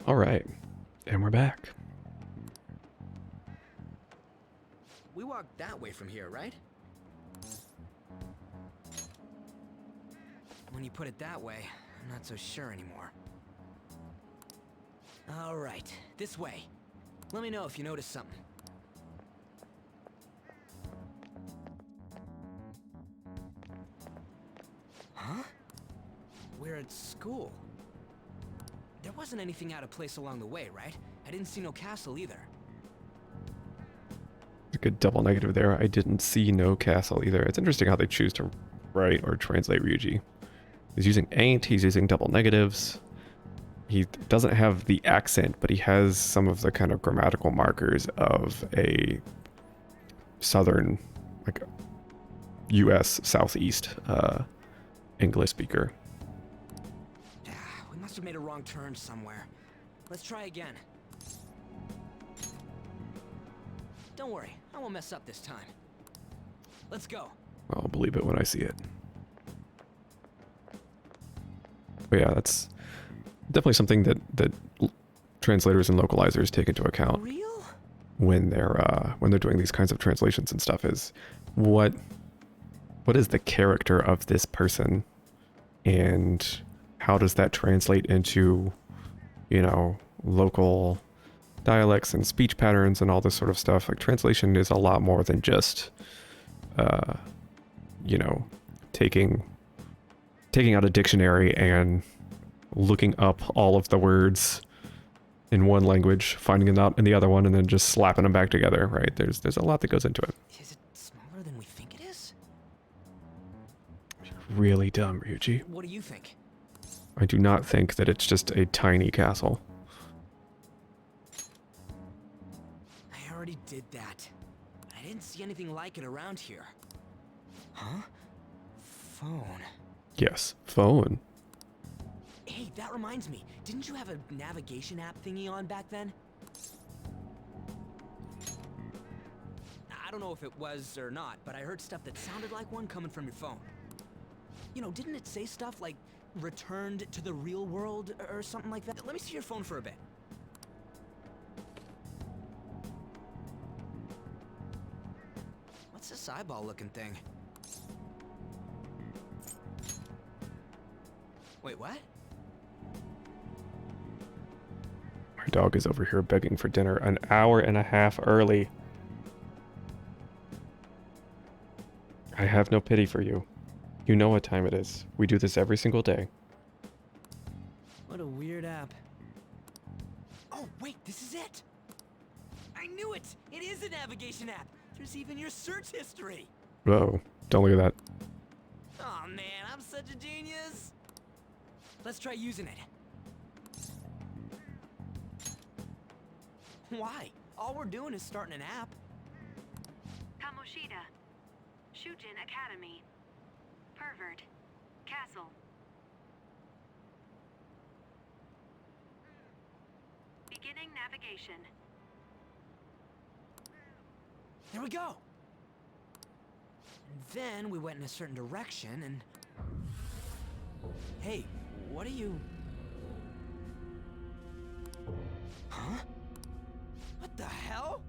Alright, and we're back. We walked that way from here, right? When you put it that way, I'm not so sure anymore. Alright, this way. Let me know if you notice something. Huh? We're at school. There wasn't anything out of place along the way, right? I didn't see no castle either. A good double negative there. I didn't see no castle either. It's interesting how they choose to write or translate Ryuji. He's using ain't, he's using double negatives. He doesn't have the accent, but he has some of the kind of grammatical markers of a southern, like US Southeast English speaker. We must have made a wrong turn somewhere. Let's try again. Don't worry, I won't mess up this time. Let's go. I'll believe it when I see it. But yeah, that's definitely something that translators and localizers take into account when they're doing these kinds of translations and stuff. Is what is the character of this person, and how does that translate into, you know, local dialects and speech patterns and all this sort of stuff. Like, translation is a lot more than just, you know, taking out a dictionary and looking up all of the words in one language, finding them out in the other one, and then just slapping them back together, right? There's a lot that goes into it. Is it smaller than we think it is? Really dumb, Ryuji. What do you think? I do not think that it's just a tiny castle. I already did that. I didn't see anything like it around here. Huh? Phone. Yes, phone. Hey, that reminds me. Didn't you have a navigation app thingy on back then? I don't know if it was or not, but I heard stuff that sounded like one coming from your phone. You know, didn't it say stuff like returned to the real world or something like that? Let me see your phone for a bit. What's this eyeball looking thing? Wait, what? My dog is over here begging for dinner an hour and a half early. I have no pity for you. You know what time it is. We do this every single day. What a weird app. Oh, wait, this is it! I knew it! It is a navigation app! There's even your search history! Whoa, don't look at that. Oh man, I'm such a genius! Let's try using it. Why? All we're doing is starting an app. Kamoshida. Shujin Academy. Pervert. Castle. Beginning navigation. There we go! And then we went in a certain direction and... Hey, what are you... Huh? What the hell?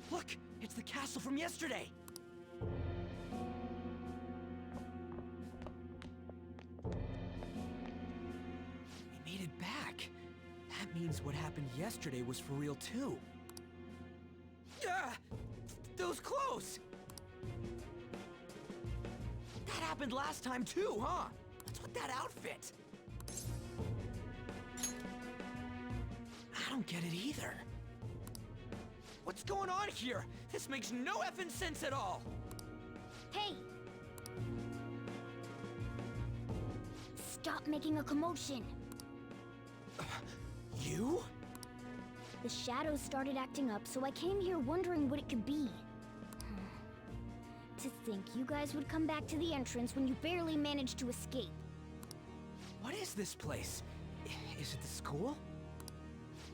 Look! It's the castle from yesterday! We made it back. That means what happened yesterday was for real too. Ah! Those clothes! That happened last time too, huh? What's with that outfit? I don't get it either. What's going on here? This makes no effing sense at all! Hey! Stop making a commotion! You? The shadows started acting up, so I came here wondering what it could be. To think you guys would come back to the entrance when you barely managed to escape. What is this place? Is it the school?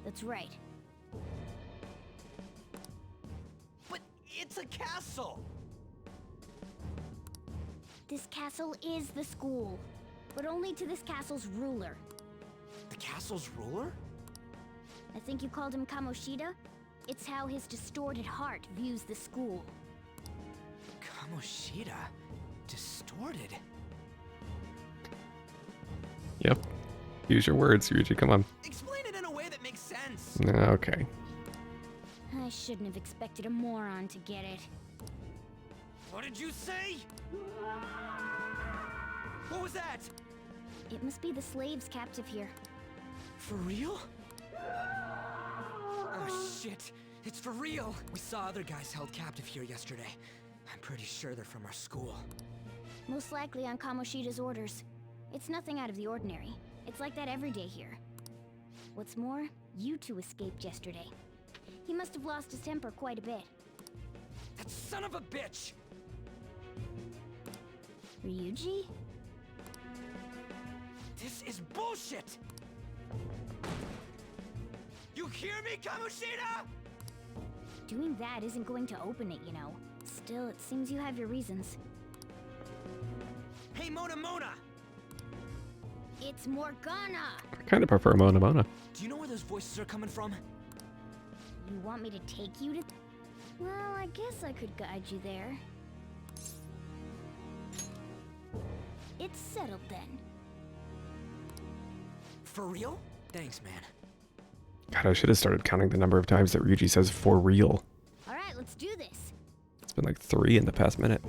That's right. But it's a castle! This castle is the school, but only to this castle's ruler. The castle's ruler? I think you called him Kamoshida? It's how his distorted heart views the school. Kamoshida? Distorted? Yep. Use your words, Ryuji, come on. Explain it in a way that makes sense! Okay. I shouldn't have expected a moron to get it. What did you say? What was that? It must be the slaves captive here. For real? Oh shit, it's for real! We saw other guys held captive here yesterday. I'm pretty sure they're from our school. Most likely on Kamoshida's orders. It's nothing out of the ordinary. It's like that every day here. What's more, you two escaped yesterday. He must have lost his temper quite a bit. That son of a bitch! Ryuji? This is bullshit! You hear me, Kamoshida? Doing that isn't going to open it, you know. Still, it seems you have your reasons. Hey, Mona Mona! It's Morgana! I kind of prefer Mona Mona. Do you know where those voices are coming from? You want me to take you to... Well, I guess I could guide you there. It's settled then. For real? Thanks, man. God, I should have started counting the number of times that Ryuji says "for real." Alright, let's do this. It's been like 3 in the past minute.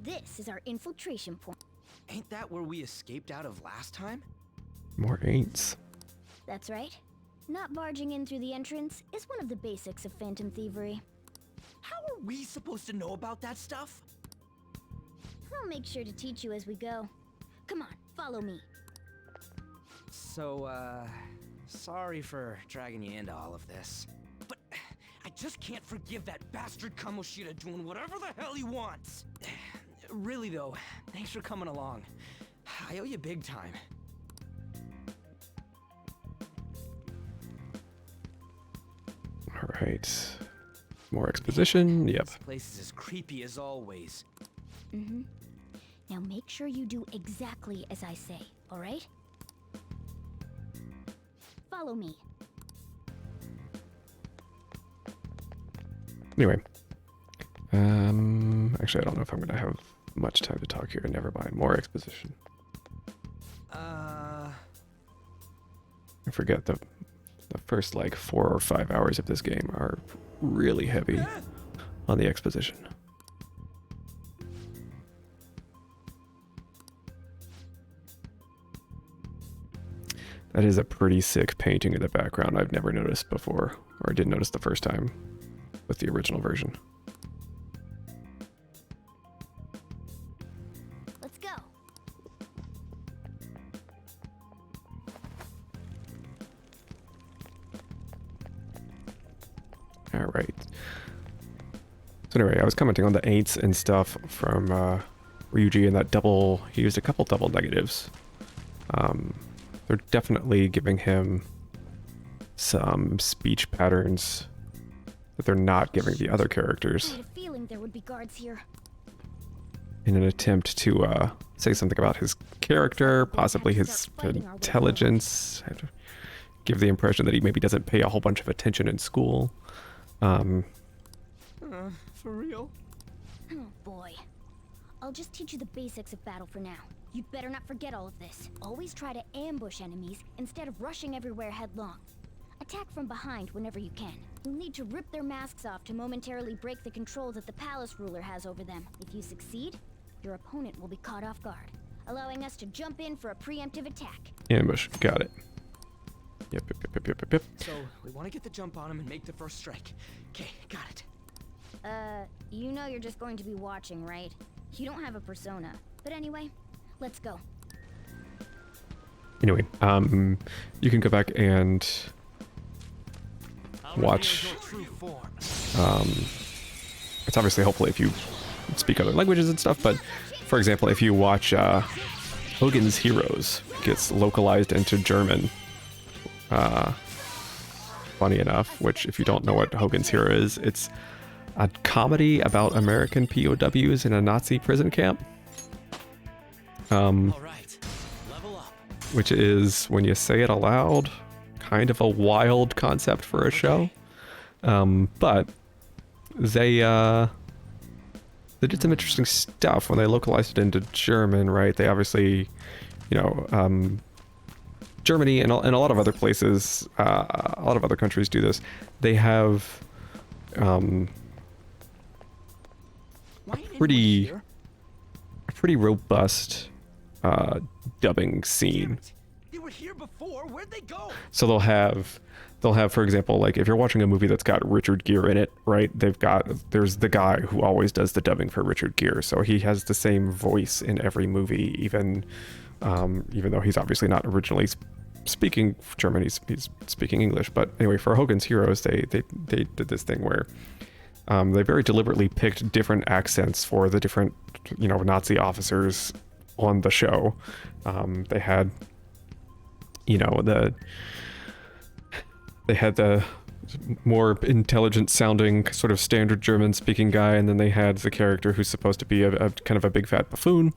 This is our infiltration point. Ain't that where we escaped out of last time? More ain'ts. That's right. Not barging in through the entrance is one of the basics of phantom thievery. How are we supposed to know about that stuff? I'll make sure to teach you as we go. Come on, follow me. So, sorry for dragging you into all of this. But I just can't forgive that bastard Kamoshida doing whatever the hell he wants. Really though, thanks for coming along. I owe you big time. All right. More exposition. Yep. This place is as creepy as always. Mm-hmm. Now make sure you do exactly as I say, all right? Follow me. Anyway. Actually, I don't know if I'm going to have much time to talk here. Never mind. More exposition. I forget the first like 4 or 5 hours of this game are really heavy on the exposition. That is a pretty sick painting in the background I've never noticed before, or I didn't notice the first time with the original version. Let's go. All right. So anyway, I was commenting on the ain'ts and stuff from Ryuji and that double. He used a couple double negatives. They're definitely giving him some speech patterns that they're not giving the other characters. I had a feeling there would be guards here. In an attempt to say something about his character, possibly his intelligence, give the impression that he maybe doesn't pay a whole bunch of attention in school. For real? Oh boy. I'll just teach you the basics of battle for now. You'd better not forget all of this. Always try to ambush enemies instead of rushing everywhere headlong. Attack from behind whenever you can. You'll need to rip their masks off to momentarily break the control that the palace ruler has over them. If you succeed, your opponent will be caught off guard, allowing us to jump in for a preemptive attack. Ambush, got it. Yep. So, we want to get the jump on him and make the first strike. Okay, got it. You know you're just going to be watching, right? You don't have a persona. But anyway, let's go. Anyway, you can go back and watch. It's obviously hopefully if you speak other languages and stuff, but for example, if you watch Hogan's Heroes, it gets localized into German. Funny enough, which if you don't know what Hogan's Hero is, it's a comedy about American POWs in a Nazi prison camp. Which is, when you say it aloud, kind of a wild concept for a show. But they did some interesting stuff when they localized it into German, right? They obviously, you know, Germany and a lot of other places, a lot of other countries do this. They have a pretty robust dubbing scene. They were here before. Where'd they go? So they'll have, for example, like if you're watching a movie that's got Richard Gere in it, right? There's the guy who always does the dubbing for Richard Gere, so he has the same voice in every movie, even though he's obviously not originally speaking German, he's speaking English. But anyway, for Hogan's Heroes, they did this thing where they very deliberately picked different accents for the different, you know, Nazi officers on the show. They had, you know, the more intelligent sounding, sort of standard German speaking guy, and then they had the character who's supposed to be a kind of a big fat buffoon.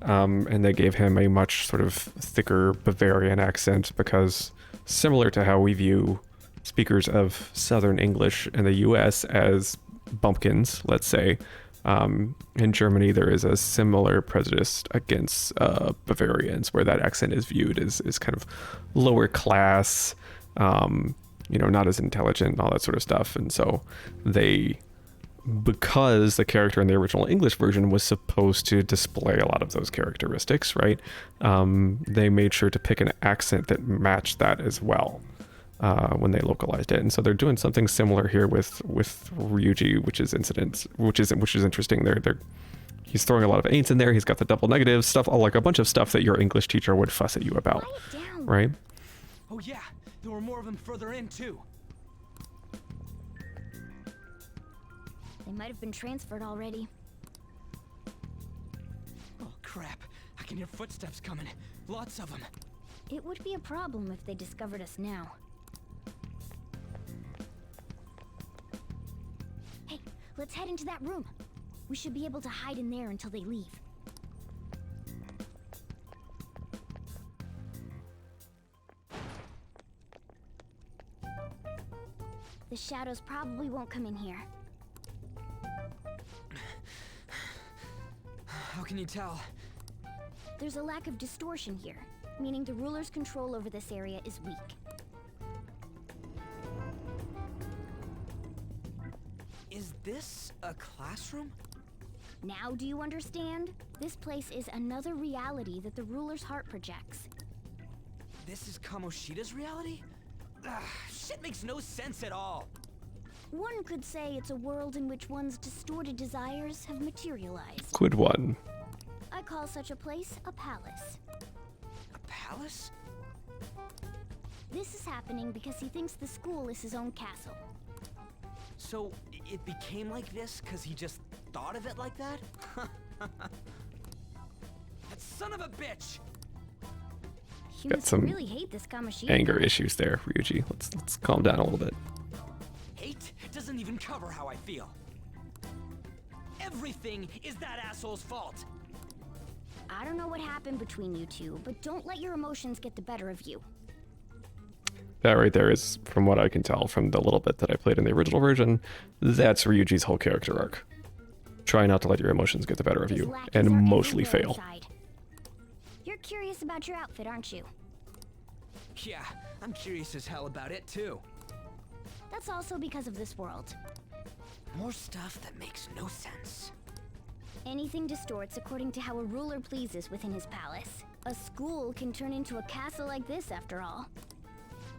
And they gave him a much sort of thicker Bavarian accent because, similar to how we view speakers of Southern English in the US as bumpkins, let's say, in Germany there is a similar prejudice against Bavarians, where that accent is viewed as kind of lower class, not as intelligent and all that sort of stuff. And so because the character in the original English version was supposed to display a lot of those characteristics, right? They made sure to pick an accent that matched that as well when they localized it. And so they're doing something similar here with Ryuji, which is interesting. He's throwing a lot of ain'ts in there. He's got the double negative stuff, like a bunch of stuff that your English teacher would fuss at you about, right? Oh yeah, there were more of them further in too. They might have been transferred already. Oh crap, I can hear footsteps coming. Lots of them. It would be a problem if they discovered us now. Hey, let's head into that room. We should be able to hide in there until they leave. The shadows probably won't come in here. How can you tell? There's a lack of distortion here, meaning the ruler's control over this area is weak. Is this a classroom? Now do you understand? This place is another reality that the ruler's heart projects. This is Kamoshida's reality? Shit makes no sense at all. One could say it's a world in which one's distorted desires have materialized. Good one. I call such a place a palace. A palace? This is happening because he thinks the school is his own castle. So, it became like this because he just thought of it like that? That son of a bitch! Got some really hate this Kamoshida. anger issues there, Ryuji. Let's calm down a little bit. Hate doesn't even cover how I feel. Everything is that asshole's fault. I don't know what happened between you two, but don't let your emotions get the better of you. That right there is, from what I can tell from the little bit that I played in the original version, that's Ryuji's whole character arc. Try not to let your emotions get the better of you, and mostly fail. You're curious about your outfit, aren't you? Yeah, I'm curious as hell about it too. That's also because of this world. More stuff that makes no sense. Anything distorts according to how a ruler pleases within his palace. A school can turn into a castle like this, after all.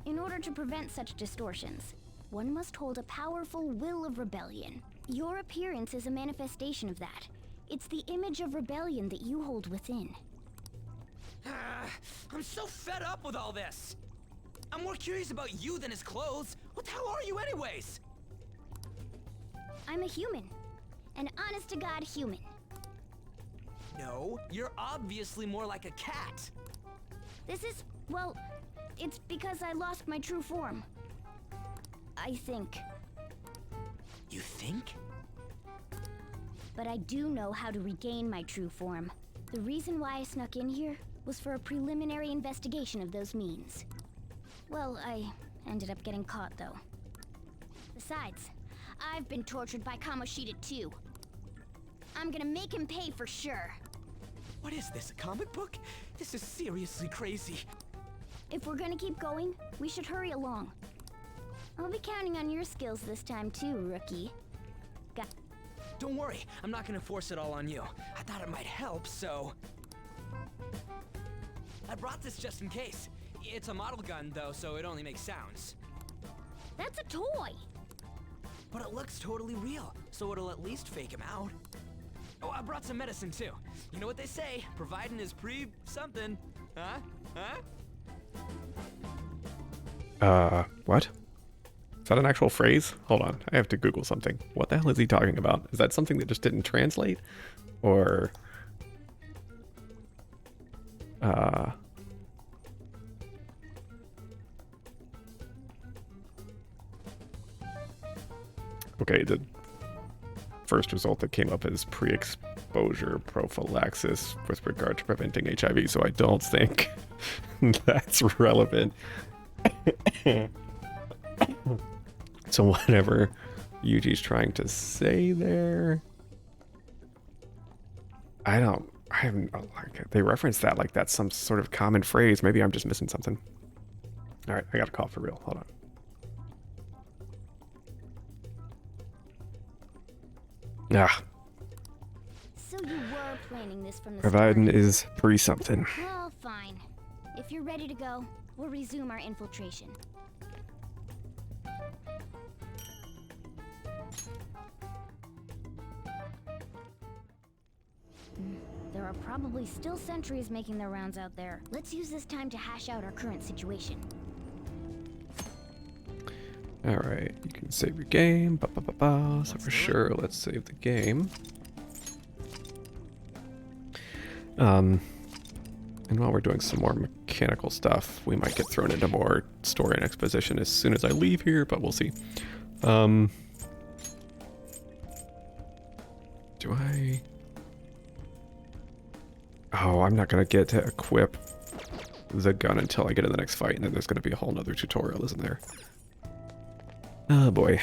In order to prevent such distortions, one must hold a powerful will of rebellion. Your appearance is a manifestation of that. It's the image of rebellion that you hold within. I'm so fed up with all this. I'm more curious about you than his clothes. What the hell are you anyways? I'm a human. An honest-to-God human. No, you're obviously more like a cat. This is, well, it's because I lost my true form. I think. You think? But I do know how to regain my true form. The reason why I snuck in here was for a preliminary investigation of those means. Well, I ended up getting caught, though. Besides, I've been tortured by Kamoshida too. I'm gonna make him pay for sure. What is this, a comic book? This is seriously crazy. If we're gonna keep going, we should hurry along. I'll be counting on your skills this time too, rookie. Don't worry, I'm not gonna force it all on you. I thought it might help, so... I brought this just in case. It's a model gun, though, so it only makes sounds. That's a toy! But it looks totally real, so it'll at least fake him out. Oh, I brought some medicine, too. You know what they say, providing is something. Huh? Huh? What? Is that an actual phrase? Hold on, I have to Google something. What the hell is he talking about? Is that something that just didn't translate? Or... Okay, the first result that came up is pre-exposure prophylaxis with regard to preventing HIV, so I don't think that's relevant. So whatever Yuji's trying to say there, I haven't, like, they reference that like that's some sort of common phrase. Maybe I'm just missing something. All right, I got a call for real. Hold on. Ah. So you were planning this from the Providing start. is pre something. Well, fine. If you're ready to go, we'll resume our infiltration. There are probably still sentries making their rounds out there. Let's use this time to hash out our current situation. Alright, you can save your game. So for sure, let's save the game. And while we're doing some more mechanical stuff, we might get thrown into more story and exposition as soon as I leave here, but we'll see. Do I... Oh, I'm not gonna get to equip the gun until I get in the next fight, and then there's gonna be a whole nother tutorial, isn't there? Oh boy.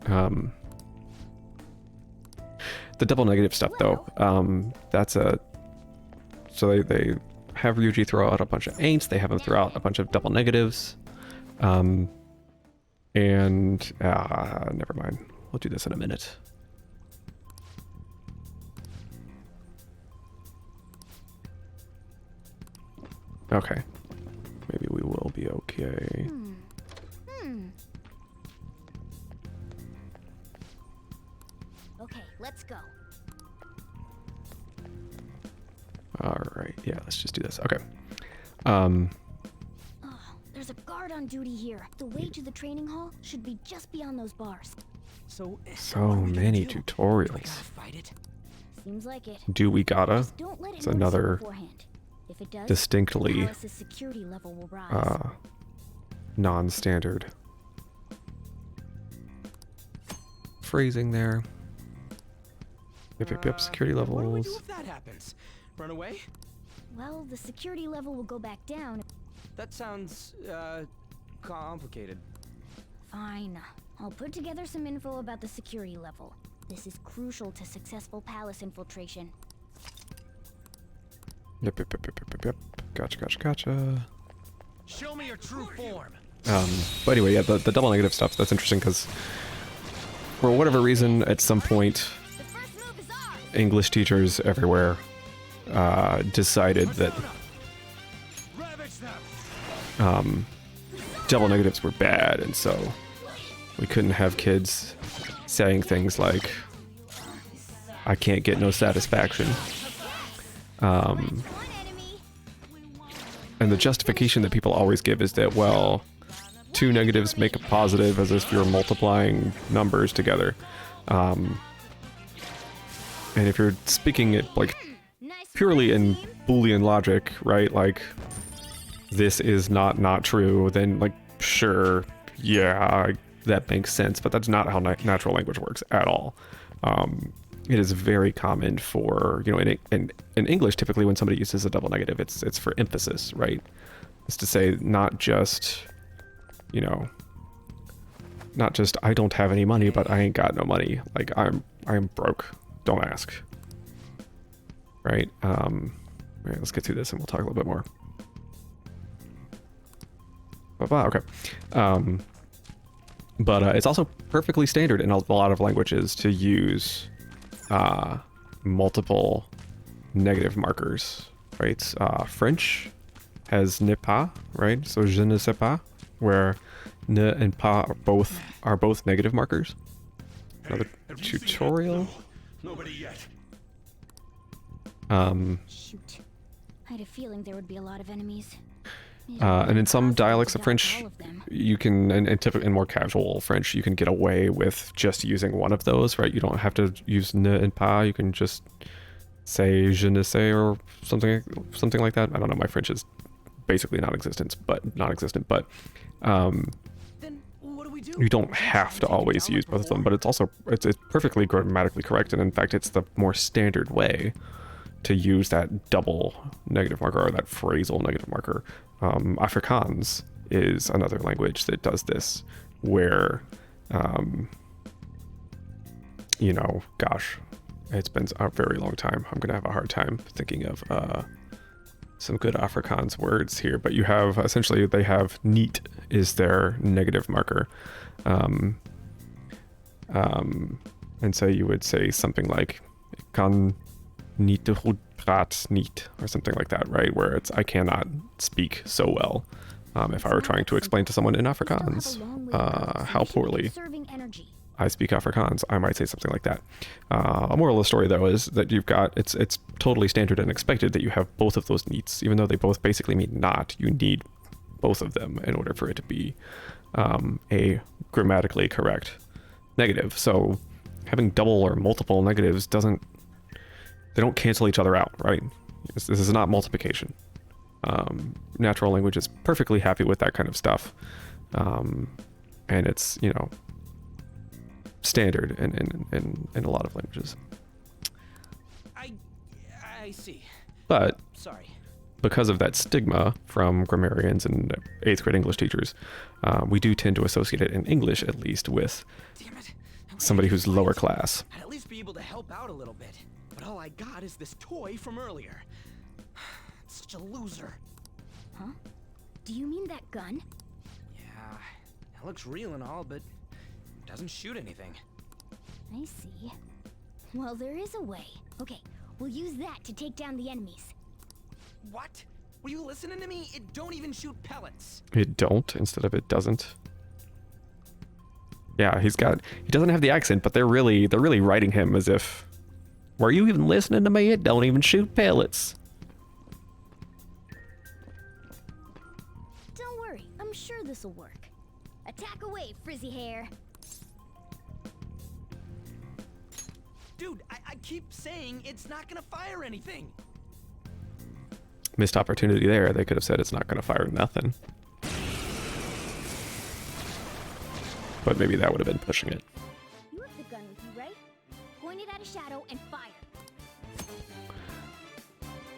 The double negative stuff, though, that's a... So they have Ryuji throw out a bunch of ain'ts, they have him throw out a bunch of double negatives. And... never mind. We'll do this in a minute. Okay. Maybe we will be okay. Okay, let's go. Alright, yeah, let's just do this. Okay. Oh, there's a guard on duty here. The way to the training hall should be just beyond those bars. So many tutorials. Fight it? Seems like it. Do we gotta? Just don't let it It's notice another beforehand. If it does, distinctly the palace's security level will rise. non-standard phrasing there. Yep, security levels. What do we do if that happens? Run away? Well, the security level will go back down. That sounds, complicated. Fine. I'll put together some info about the security level. This is crucial to successful palace infiltration. Yep. Gotcha. Show me your true form. But anyway, yeah, the double negative stuff, that's interesting because for whatever reason, at some point, English teachers everywhere decided that double negatives were bad, and so we couldn't have kids saying things like, I can't get no satisfaction. And the justification that people always give is that, well, two negatives make a positive as if you're multiplying numbers together. And if you're speaking it like purely in Boolean logic, right? Like, this is not true, then like, sure, yeah, that makes sense, but that's not how natural language works at all. It is very common for, you know, in English, typically when somebody uses a double negative, it's for emphasis, right? It's to say not just, you know, not just I don't have any money, but I ain't got no money. Like I'm broke. Don't ask. Right? All right, let's get through this and we'll talk a little bit more. Okay. But it's also perfectly standard in a lot of languages to use multiple negative markers, right? French has ne pas, right? So je ne sais pas, where ne and pas are both negative markers. Another tutorial. Nobody yet. Shoot. I had a feeling there would be a lot of enemies. And in some dialects of French, you can, and typically in more casual French, you can get away with just using one of those, right? You don't have to use ne and pas. You can just say je ne sais or something like that. I don't know. My French is basically non-existent, but Then what do you don't have to always use both of them, but it's also it's perfectly grammatically correct, and in fact it's the more standard way to use that double negative marker or that phrasal negative marker. Afrikaans is another language that does this, where you know, gosh, it's been a very long time. I'm gonna have a hard time thinking of some good Afrikaans words here, but you have essentially they have niet is their negative marker, and so you would say something like "Ik kan niet te goed praat niet" or something like that, right? Where it's I cannot speak so well. If I were trying to explain to someone in Afrikaans how poorly I speak Afrikaans, I might say something like that. A moral of the story, though, is that you've got it's totally standard and expected that you have both of those needs, even though they both basically mean not. You need both of them in order for it to be a grammatically correct negative. So having double or multiple negatives they don't cancel each other out, right? This is not multiplication. Natural language is perfectly happy with that kind of stuff, and it's, you know, standard in a lot of languages. I see. But Sorry. because of that stigma from grammarians and 8th grade English teachers, we do tend to associate it in English, at least, with somebody who's lower class. I'd at least be able to help out a little bit. But all I got is this toy from earlier. Such a loser. Huh? Do you mean that gun? Yeah, it looks real and all, but it doesn't shoot anything. I see. Well, there is a way. Okay, we'll use that to take down the enemies. What? Were you listening to me? It don't even shoot pellets. It don't instead of it doesn't. Yeah, he doesn't have the accent, but they're really writing him as if, were you even listening to me? It don't even shoot pellets. Don't worry, I'm sure this'll work. Attack away, frizzy hair. Dude, I keep saying it's not gonna fire anything. Missed opportunity there. They could have said it's not going to fire nothing. But maybe that would have been pushing it. You have the gun with you, right? Point it at a shadow and fire.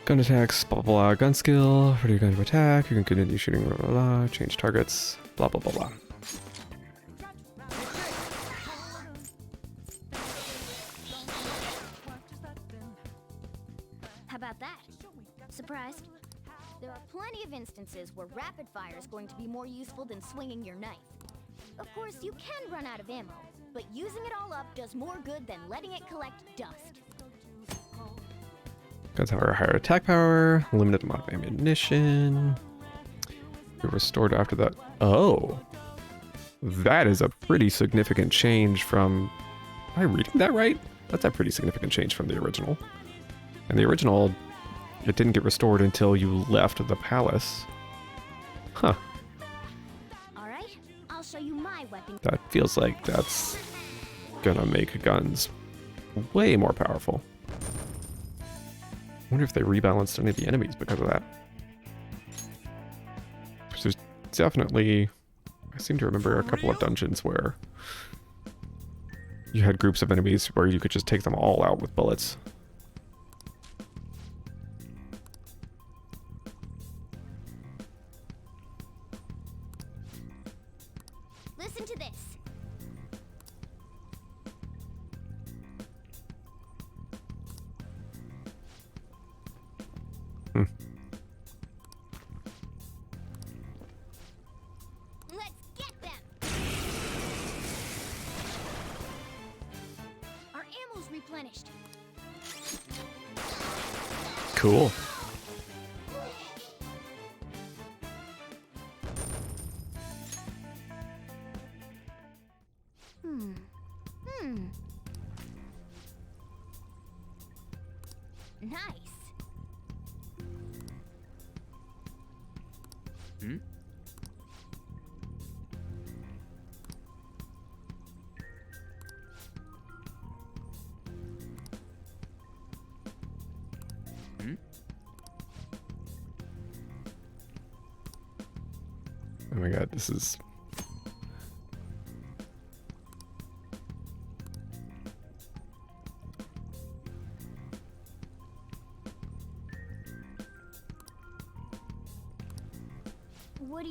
Gun attacks, blah, blah, blah. Gun skill. Ready gun to attack. You can continue shooting, blah, blah, blah. Change targets, blah, blah, blah, blah. How about that? Surprised? There are plenty of instances where rapid fire is going to be more useful than swinging your knife. Of course, you can run out of ammo, but using it all up does more good than letting it collect dust. Guns have a higher attack power, limited amount of ammunition. You're restored after that. Oh, that is a pretty significant change from... Am I reading that right? That's a pretty significant change from the original. And the original, it didn't get restored until you left the palace. Huh. Alright, I'll show you my weapon. That feels like that's gonna make guns way more powerful. I wonder if they rebalanced any of the enemies because of that. There's definitely... I seem to remember a couple of dungeons where you had groups of enemies where you could just take them all out with bullets. Listen to this. Let's get them. Our ammo's replenished. Cool. Nice. Hmm? Hmm? Oh my god, this is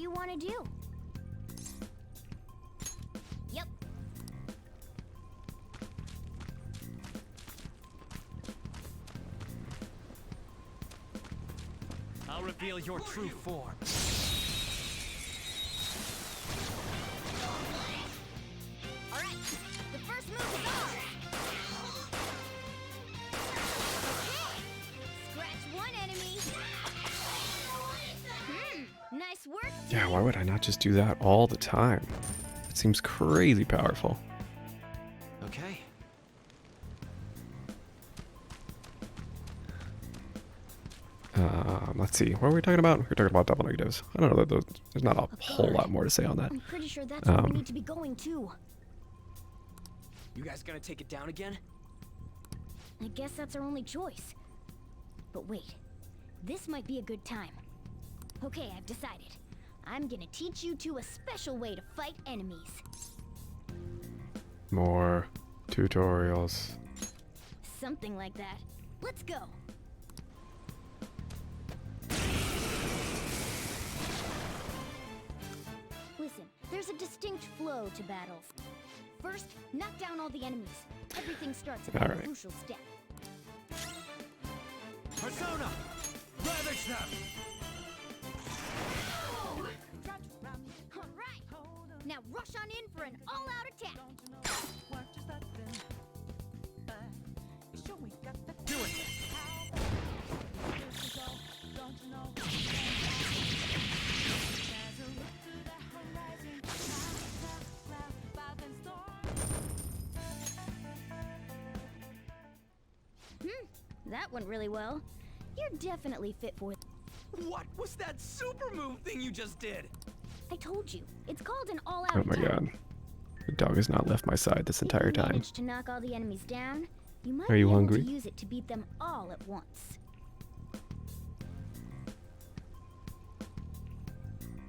you want to do? Yep. I'll reveal your true form. All right, the first move is ours. Okay, scratch one enemy. Nice work. Yeah, why would I not just do that all the time? It seems crazy powerful. Okay. Let's see. What were we talking about? We were talking about double negatives. I don't know. There's not a whole lot more to say on that. I'm pretty sure that's where we need to be going too. You guys gonna take it down again? I guess that's our only choice. But wait, this might be a good time. Okay, I've decided. I'm gonna teach you two a special way to fight enemies. More tutorials. Something like that. Let's go. Listen, there's a distinct flow to battles. First, knock down all the enemies. Everything starts at a crucial step. Persona! Ravage them! Alright! Now rush on in for an all-out attack! Do it! That went really well. You're definitely fit for it. What was that super move thing you just did? I told you, it's called an all-out Oh my attack. god. The dog has not left my side this entire If you time. manage to knock all the enemies down, you might Are you be able hungry? to use it to beat them all at once.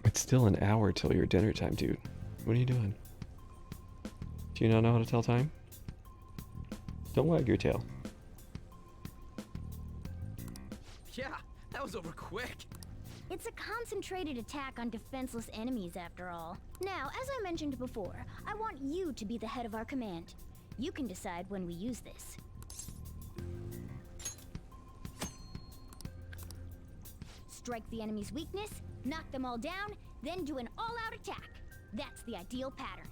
It's still an hour till your dinner time, dude. What are you doing? Do you not know how to tell time? Don't wag your tail. Yeah, that was over quick. It's a concentrated attack on defenseless enemies after all. Now, as I mentioned before, I want you to be the head of our command. You can decide when we use this. Strike the enemy's weakness, knock them all down, then do an all-out attack. That's the ideal pattern.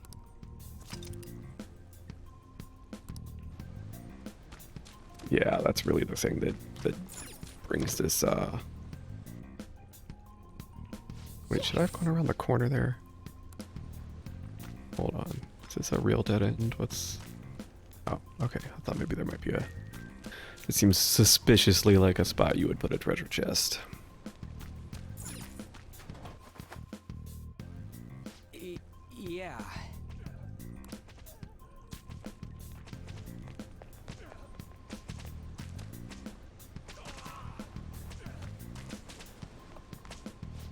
Yeah, that's really the thing that brings this, Wait, should I have gone around the corner there? Hold on. Is this a real dead end? What's... Oh, okay. I thought maybe there might be a... It seems suspiciously like a spot you would put a treasure chest. Yeah.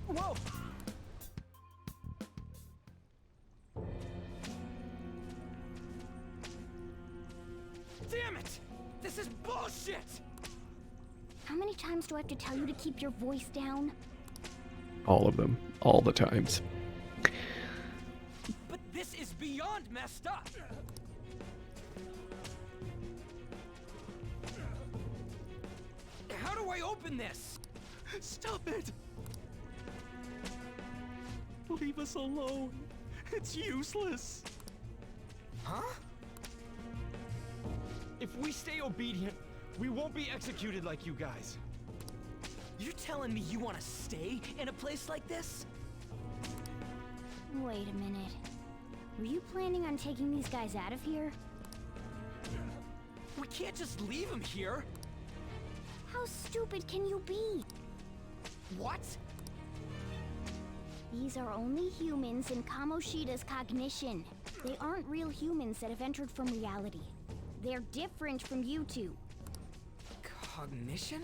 Whoa! Damn it! This is bullshit! How many times do I have to tell you to keep your voice down? All of them. All the times. But this is beyond messed up! How do I open this? Stop it! Leave us alone. It's useless. Huh? If we stay obedient, we won't be executed like you guys. You're telling me you want to stay in a place like this? Wait a minute. Were you planning on taking these guys out of here? We can't just leave them here. How stupid can you be? What? These are only humans in Kamoshida's cognition. They aren't real humans that have entered from reality. They're different from you two. Cognition?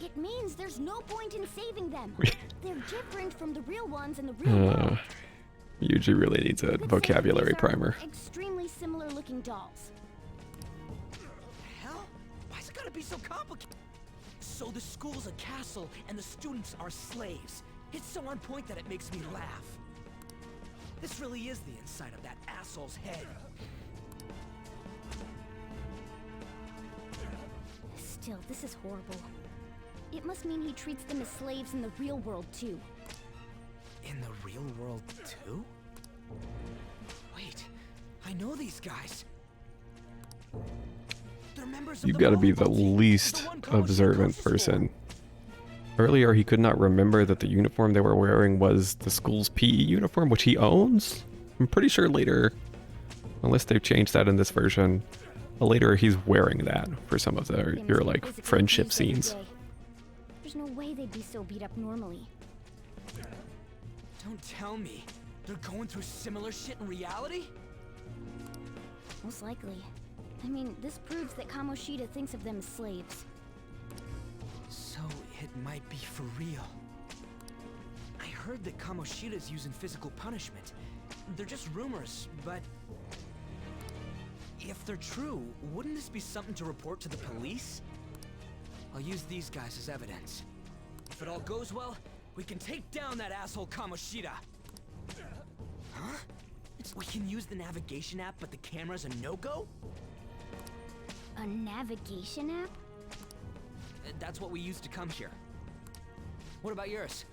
It means there's no point in saving them. They're different from the real ones in the real world. Yuji really needs a vocabulary primer. Extremely similar looking dolls. Hell? Why's it gotta be so complicated? So the school's a castle and the students are slaves. It's so on point that it makes me laugh. This really is the inside of that asshole's head. Still, this is horrible. It must mean he treats them as slaves in the real world, too. In the real world, too? Wait, I know these guys. They're members of You've the got to be the volleyball team, least the one Kamoshida observant coaches for. person. Earlier, he could not remember that the uniform they were wearing was the school's PE uniform, which he owns. I'm pretty sure later, unless they've changed that in this version, later he's wearing that for some of your like friendship scenes. There's no way they'd be so beat up normally. Don't tell me. They're going through similar shit in reality? Most likely. I mean, this proves that Kamoshida thinks of them as slaves. So it might be for real. I heard that Kamoshida's using physical punishment. They're just rumors, but if they're true, wouldn't this be something to report to the police? I'll use these guys as evidence. If it all goes well, we can take down that asshole Kamoshida. Huh? We can use the navigation app, but the camera's a no-go? A navigation app? That's what we used to come here. What about yours?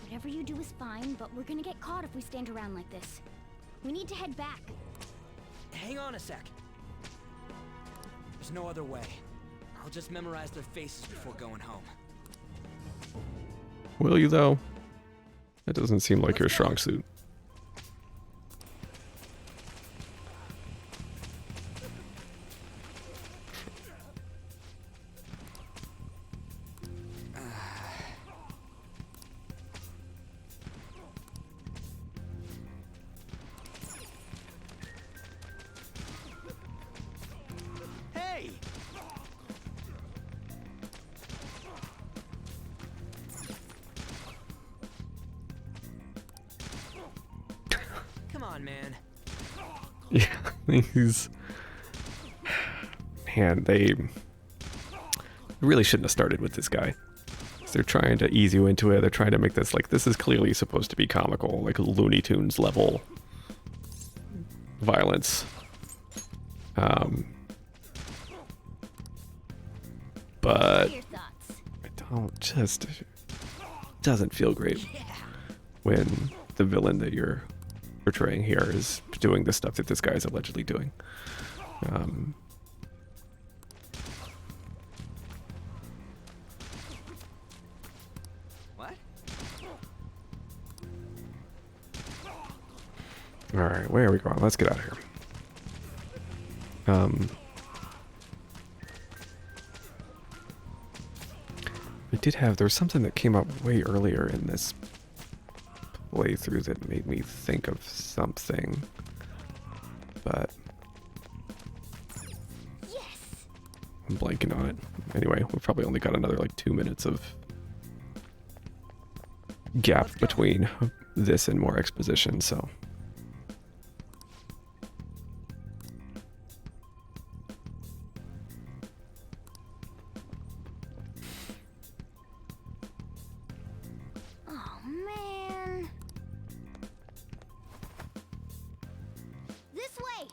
Whatever you do is fine, but we're gonna get caught if we stand around like this. We need to head back. Hang on a sec. There's no other way. I'll just memorize their faces before going home. Will you, though? That doesn't seem like your strong suit. Hey! Come on, man. Yeah, he's... Man, they really shouldn't have started with this guy. They're trying to ease you into it. They're trying to make this like, this is clearly supposed to be comical, like Looney Tunes level violence. But it doesn't feel great when the villain that you're portraying here is doing the stuff that this guy is allegedly doing. What? Alright, where are we going? Let's get out of here. There was something that came up way earlier in this playthrough that made me think of something, but I'm blanking on it. Anyway, we've probably only got another like 2 minutes of gap between this and more exposition, so. Oh, man. This way!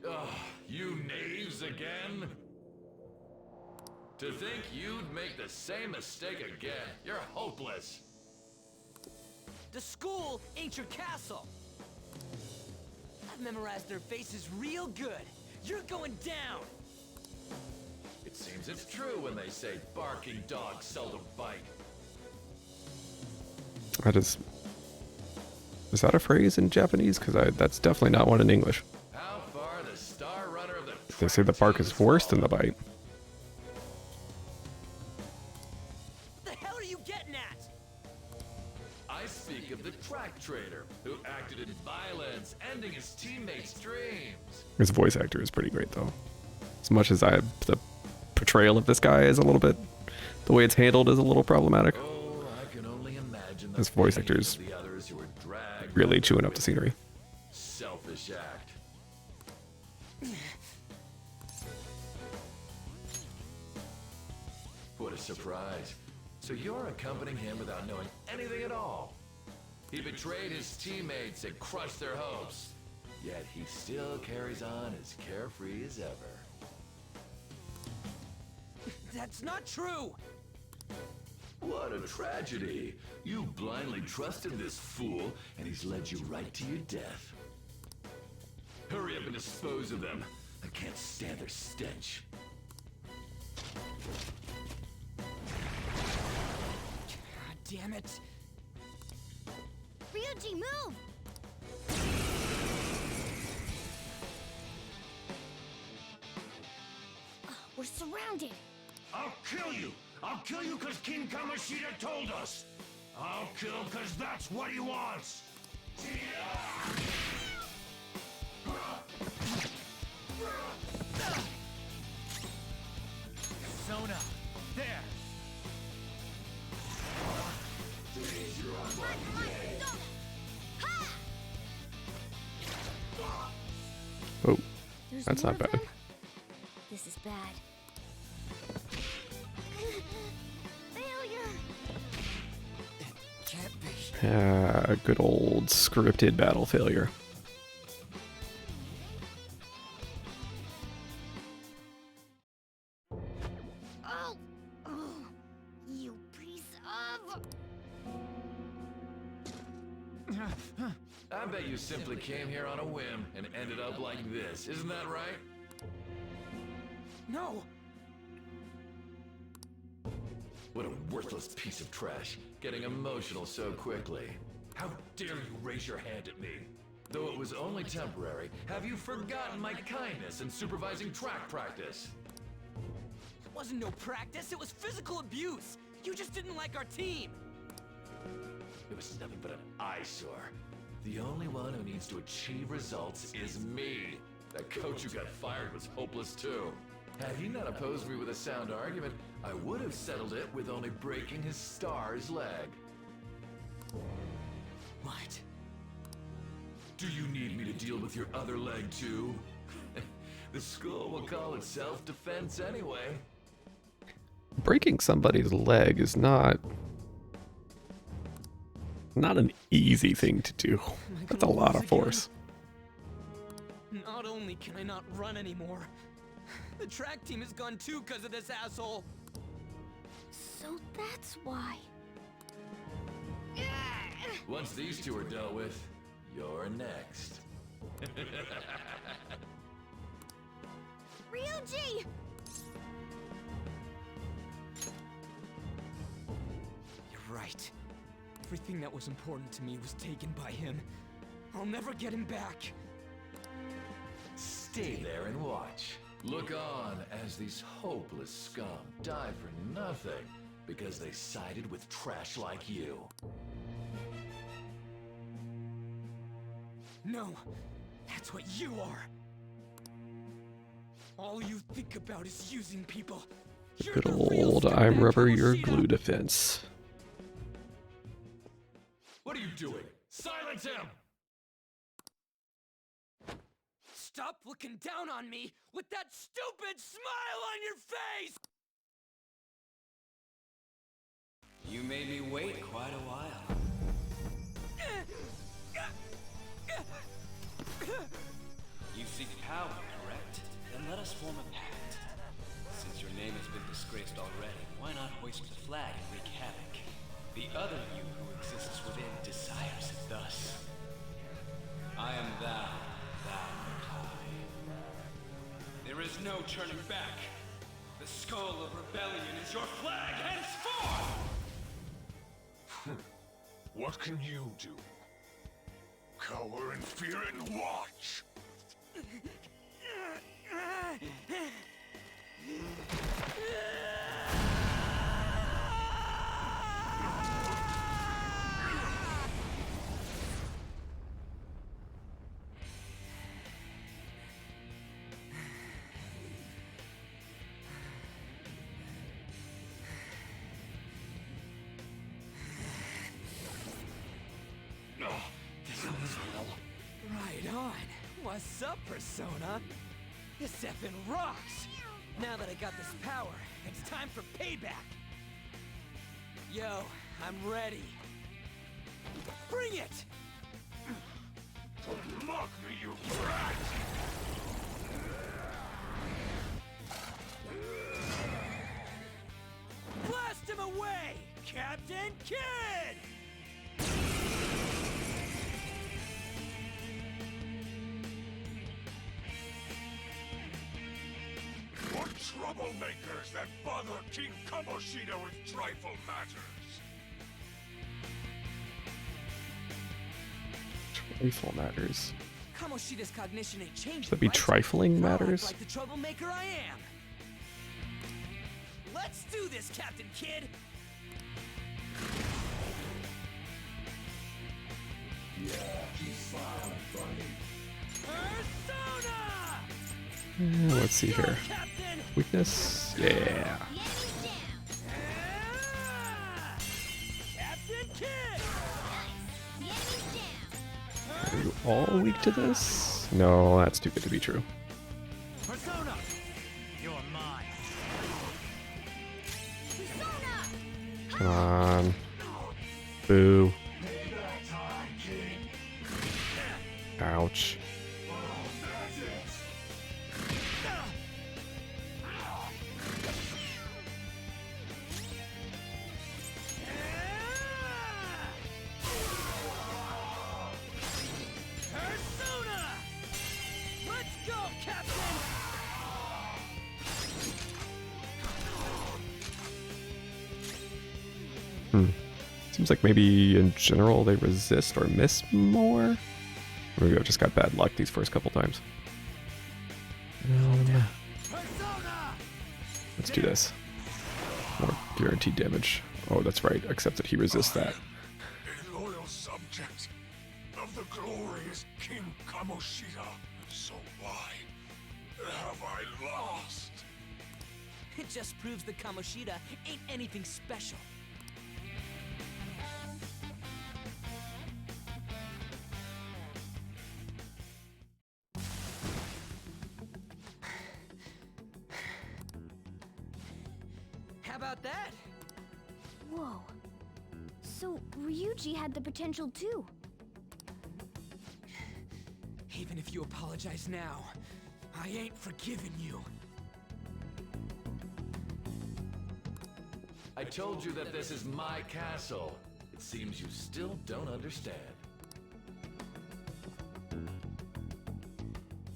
Ugh, you knaves again? To think you'd make the same mistake again. You're hopeless. The school ain't your castle. I've memorized their faces real good. You're going down. It seems it's true when they say barking dogs seldom bite. That is that a phrase in Japanese? Because that's definitely not one in English. How far the star runner of the They say the bark is worse than the bite. What the hell are you getting at? I speak of the track trader who acted in violence, ending his teammates' dreams. His voice actor is pretty great, though. As much as the portrayal of this guy is a little bit, the way it's handled is a little problematic. Oh, I can only imagine His voice actor is the others who were dragged really chewing up the scenery. Selfish act. What a surprise. So you're accompanying him without knowing anything at all. He betrayed his teammates and crushed their hopes. Yet he still carries on as carefree as ever. That's not true! What a tragedy. You blindly trusted this fool, and he's led you right to your death. Hurry up and dispose of them. I can't stand their stench. God damn it. Ryuji, move! We're surrounded. I'll kill you! I'll kill you because King Kamoshida told us! I'll kill because that's what he wants! Sona, there! Oh, There's that's more not of bad. them? This is bad. Failure! Can't be. A good old scripted battle failure. Oh! Oh! You piece of... I bet you simply came here on a whim and ended up like this. Isn't that right? No! What a worthless piece of trash. Getting emotional so quickly. How dare you raise your hand at me? Though it was only temporary, have you forgotten my kindness in supervising track practice? It wasn't no practice, it was physical abuse! You just didn't like our team! It was nothing but an eyesore. The only one who needs to achieve results is me. That coach who got fired was hopeless too. Had he not opposed me with a sound argument, I would have settled it with only breaking his star's leg. What? Do you need me to deal with your other leg too? The school will call it self-defense anyway. Breaking somebody's leg is not an easy thing to do. That's a lot of force. Not only can I not run anymore, the track team is gone too because of this asshole. So that's why. Once these two are dealt with, you're next. Ryuji! You're right. Everything that was important to me was taken by him. I'll never get him back. Stay there and watch. Look on as these hopeless scum die for nothing because they sided with trash like you. No, that's what you are. All you think about is using people. You're Good the real old scumbag, I'm rubber, you're Kamoshida. glue defense. What are you doing? Silence him! Stop looking down on me with that stupid smile on your face! You made me wait quite a while. You seek power, correct? Then let us form a pact. Since your name has been disgraced already, why not hoist the flag and wreak havoc? The other you who exists within desires it thus. I am thou, thou art I. There is no turning back. The skull of rebellion is your flag henceforth! What can you do? Cower in fear and watch! What's up, Persona? This effing rocks! Now that I got this power, it's time for payback! Yo, I'm ready. Bring it! Mock me, you brat! Blast him away, Captain Kid! What troublemakers that bother King Kamoshida with trifle matters? Trifle matters. Kamoshida's cognition ain't changing. Should that be right? trifling I'll act matters? like the troublemaker I am. Let's do this, Captain Kid. Yeah, he's smiling funny. Persona! Let's see here. Weakness? Yeah. Captain Kid! Are you all weak to this? No, that's too good to be true. Persona! You're mine. Come on. Boo. Ouch. Persona! Let's go, Captain! Seems like maybe in general they resist or miss more. Maybe I've just got bad luck these first couple times. Let's do this. More guaranteed damage. Oh, that's right, except that he resists that. A loyal subject of the glorious King Kamoshida. So why have I lost? It just proves that Kamoshida ain't anything special. How about that? Whoa. So, Ryuji had the potential too. Even if you apologize now, I ain't forgiving you. I told you that this is my castle. It seems you still don't understand.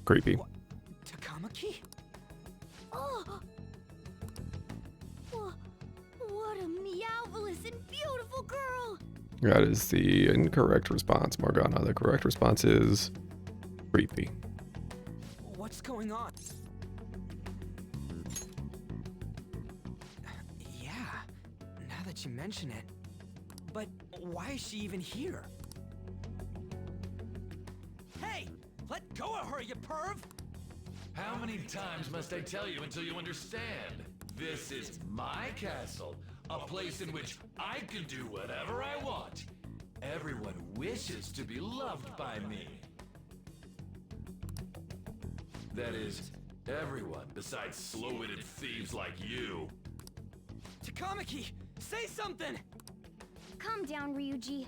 Creepy. Takamaki? Oh! What a meowvelous and beautiful girl! That is the incorrect response, Morgana. The correct response is creepy. What's going on? Yeah, now that you mention it. But why is she even here? Hey, let go of her, you perv! How many times must I tell you until you understand? This is my castle, a place in which I can do whatever I want. Everyone wishes to be loved by me. That is, everyone besides slow-witted thieves like you. Takamaki, say something! Calm down, Ryuji.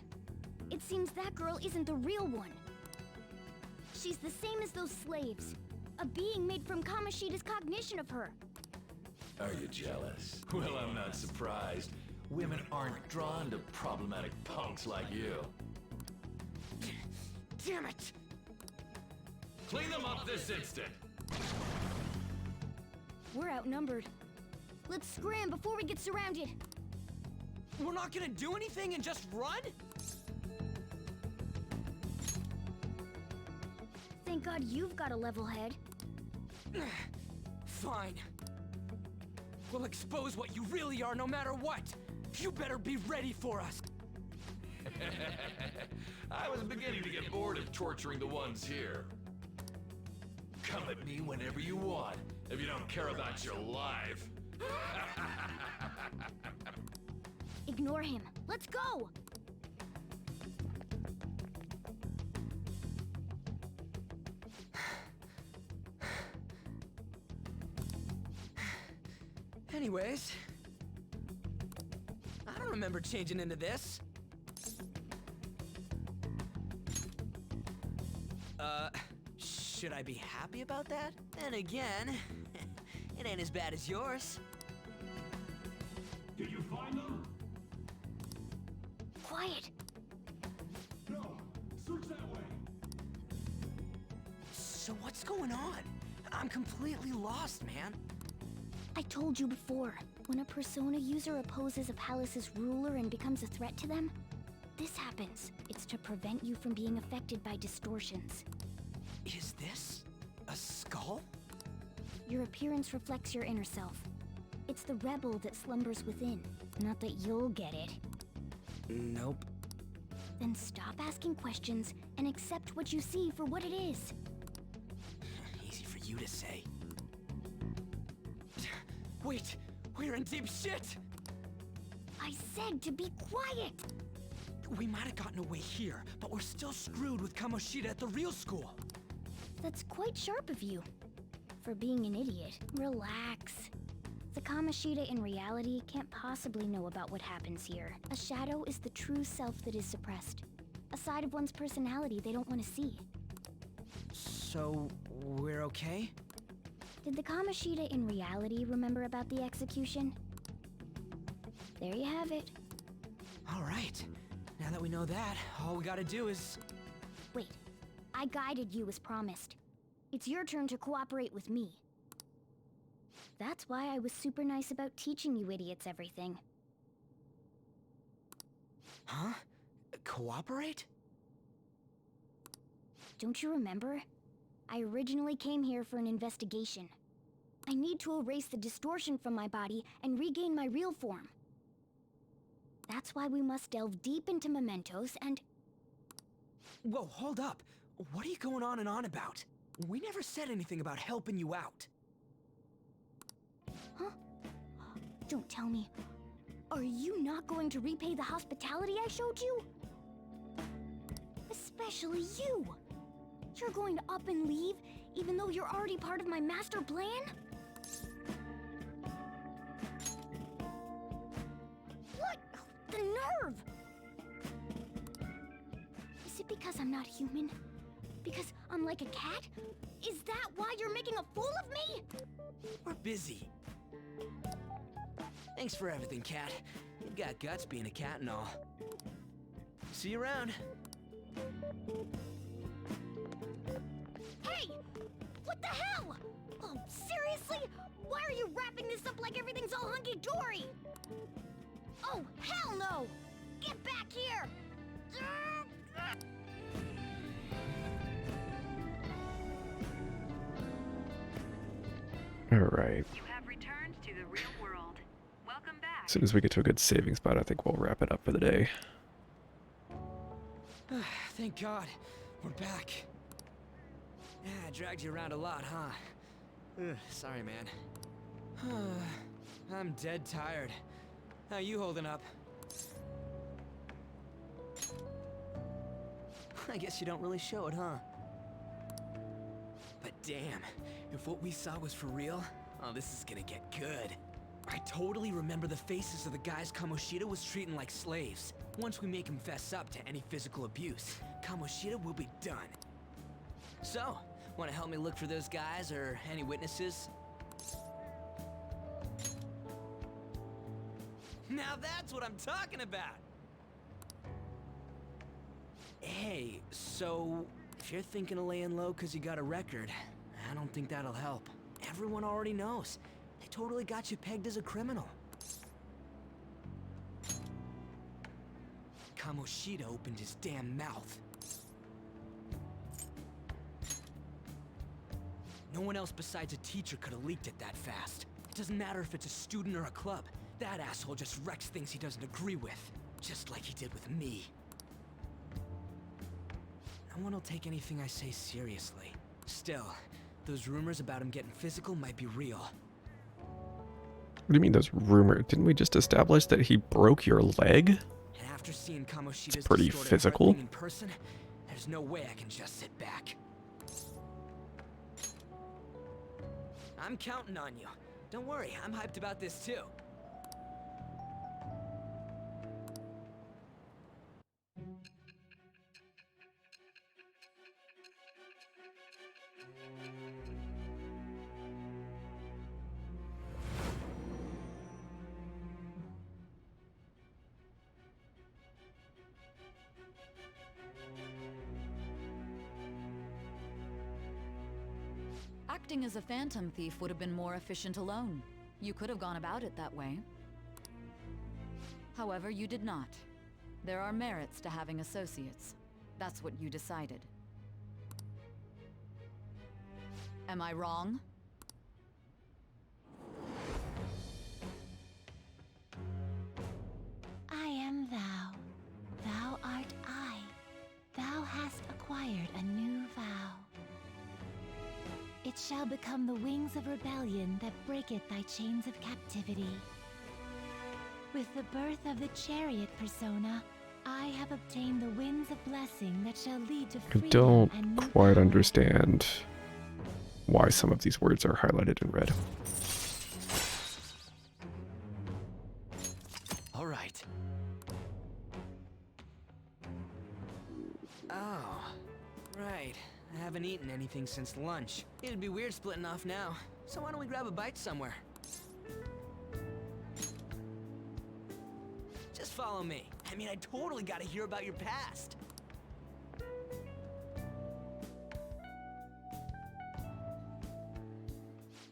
It seems that girl isn't the real one. She's the same as those slaves. A being made from Kamoshida's cognition of her. Are you jealous? Well, I'm not surprised. Women aren't drawn to problematic punks like you. Damn it! Clean them up this instant! We're outnumbered. Let's scram before we get surrounded. We're not gonna do anything and just run? Thank God you've got a level head. Fine. We'll expose what you really are no matter what. You better be ready for us. I was beginning to get bored of torturing the ones here. Come at me whenever you want, if you don't care about your life. Ignore him. Let's go! Anyways, I don't remember changing into this. Should I be happy about that? Then again, it ain't as bad as yours. Did you find them? Quiet. No. Search that way. So what's going on? I'm completely lost, man. I told you before, when a Persona user opposes a palace's ruler and becomes a threat to them, this happens. It's to prevent you from being affected by distortions. Is this a skull? Your appearance reflects your inner self. It's the rebel that slumbers within, not that you'll get it. Nope. Then stop asking questions and accept what you see for what it is. Easy for you to say. Wait, we're in deep shit! I said to be quiet! We might have gotten away here, but we're still screwed with Kamoshida at the real school. That's quite sharp of you. For being an idiot, relax. The Kamoshida in reality can't possibly know about what happens here. A shadow is the true self that is suppressed. A side of one's personality they don't want to see. So, we're okay? Did the Kamoshida in reality remember about the execution? There you have it. Alright. Now that we know that, all we gotta do is... Wait. I guided you as promised. It's your turn to cooperate with me. That's why I was super nice about teaching you idiots everything. Huh? Cooperate? Don't you remember? I originally came here for an investigation. I need to erase the distortion from my body and regain my real form. That's why we must delve deep into mementos and... Whoa, hold up. What are you going on and on about? We never said anything about helping you out. Huh? Don't tell me. Are you not going to repay the hospitality I showed you? Especially you! You're going to up and leave, even though you're already part of my master plan? What? The nerve! Is it because I'm not human? Because I'm like a cat? Is that why you're making a fool of me? We're busy. Thanks for everything, Cat. You've got guts being a cat and all. See you around. Hey! What the hell? Oh, seriously? Why are you wrapping this up like everything's all hunky-dory? Oh, hell no! Get back here! Alright. You have returned to the real world. Welcome back. As soon as we get to a good saving spot, I think we'll wrap it up for the day. Thank God. We're back. Yeah, I dragged you around a lot, huh? Sorry, man. I'm dead tired. How you holding up? I guess you don't really show it, huh? But damn, if what we saw was for real, oh, this is gonna get good. I totally remember the faces of the guys Kamoshida was treating like slaves. Once we make him fess up to any physical abuse, Kamoshida will be done. So, wanna help me look for those guys or any witnesses? Now that's what I'm talking about! Hey, so if you're thinking of laying low because you got a record, I don't think that'll help. Everyone already knows. They totally got you pegged as a criminal. Kamoshida opened his damn mouth. No one else besides a teacher could have leaked it that fast. It doesn't matter if it's a student or a club. That asshole just wrecks things he doesn't agree with. Just like he did with me. No one will take anything I say seriously. Still, those rumors about him getting physical might be real. What do you mean those rumors? Didn't we just establish that he broke your leg? And after seeing Kamoshida's It's pretty distorted physical. thing in person, there's no way I can just sit back. I'm counting on you. Don't worry, I'm hyped about this too. Acting as a phantom thief would have been more efficient alone. You could have gone about it that way. However, you did not. There are merits to having associates. That's what you decided. Am I wrong? I am thou. Thou art I. Thou hast acquired a new vow. It shall become the wings of rebellion that breaketh thy chains of captivity. With the birth of the chariot persona, I have obtained the winds of blessing that shall lead to I freedom don't and new quite power. understand why some of these words are highlighted in red. All right. Oh, right. I haven't eaten anything since lunch. It'd be weird splitting off now. So why don't we grab a bite somewhere? Just follow me. I mean, I totally gotta hear about your past.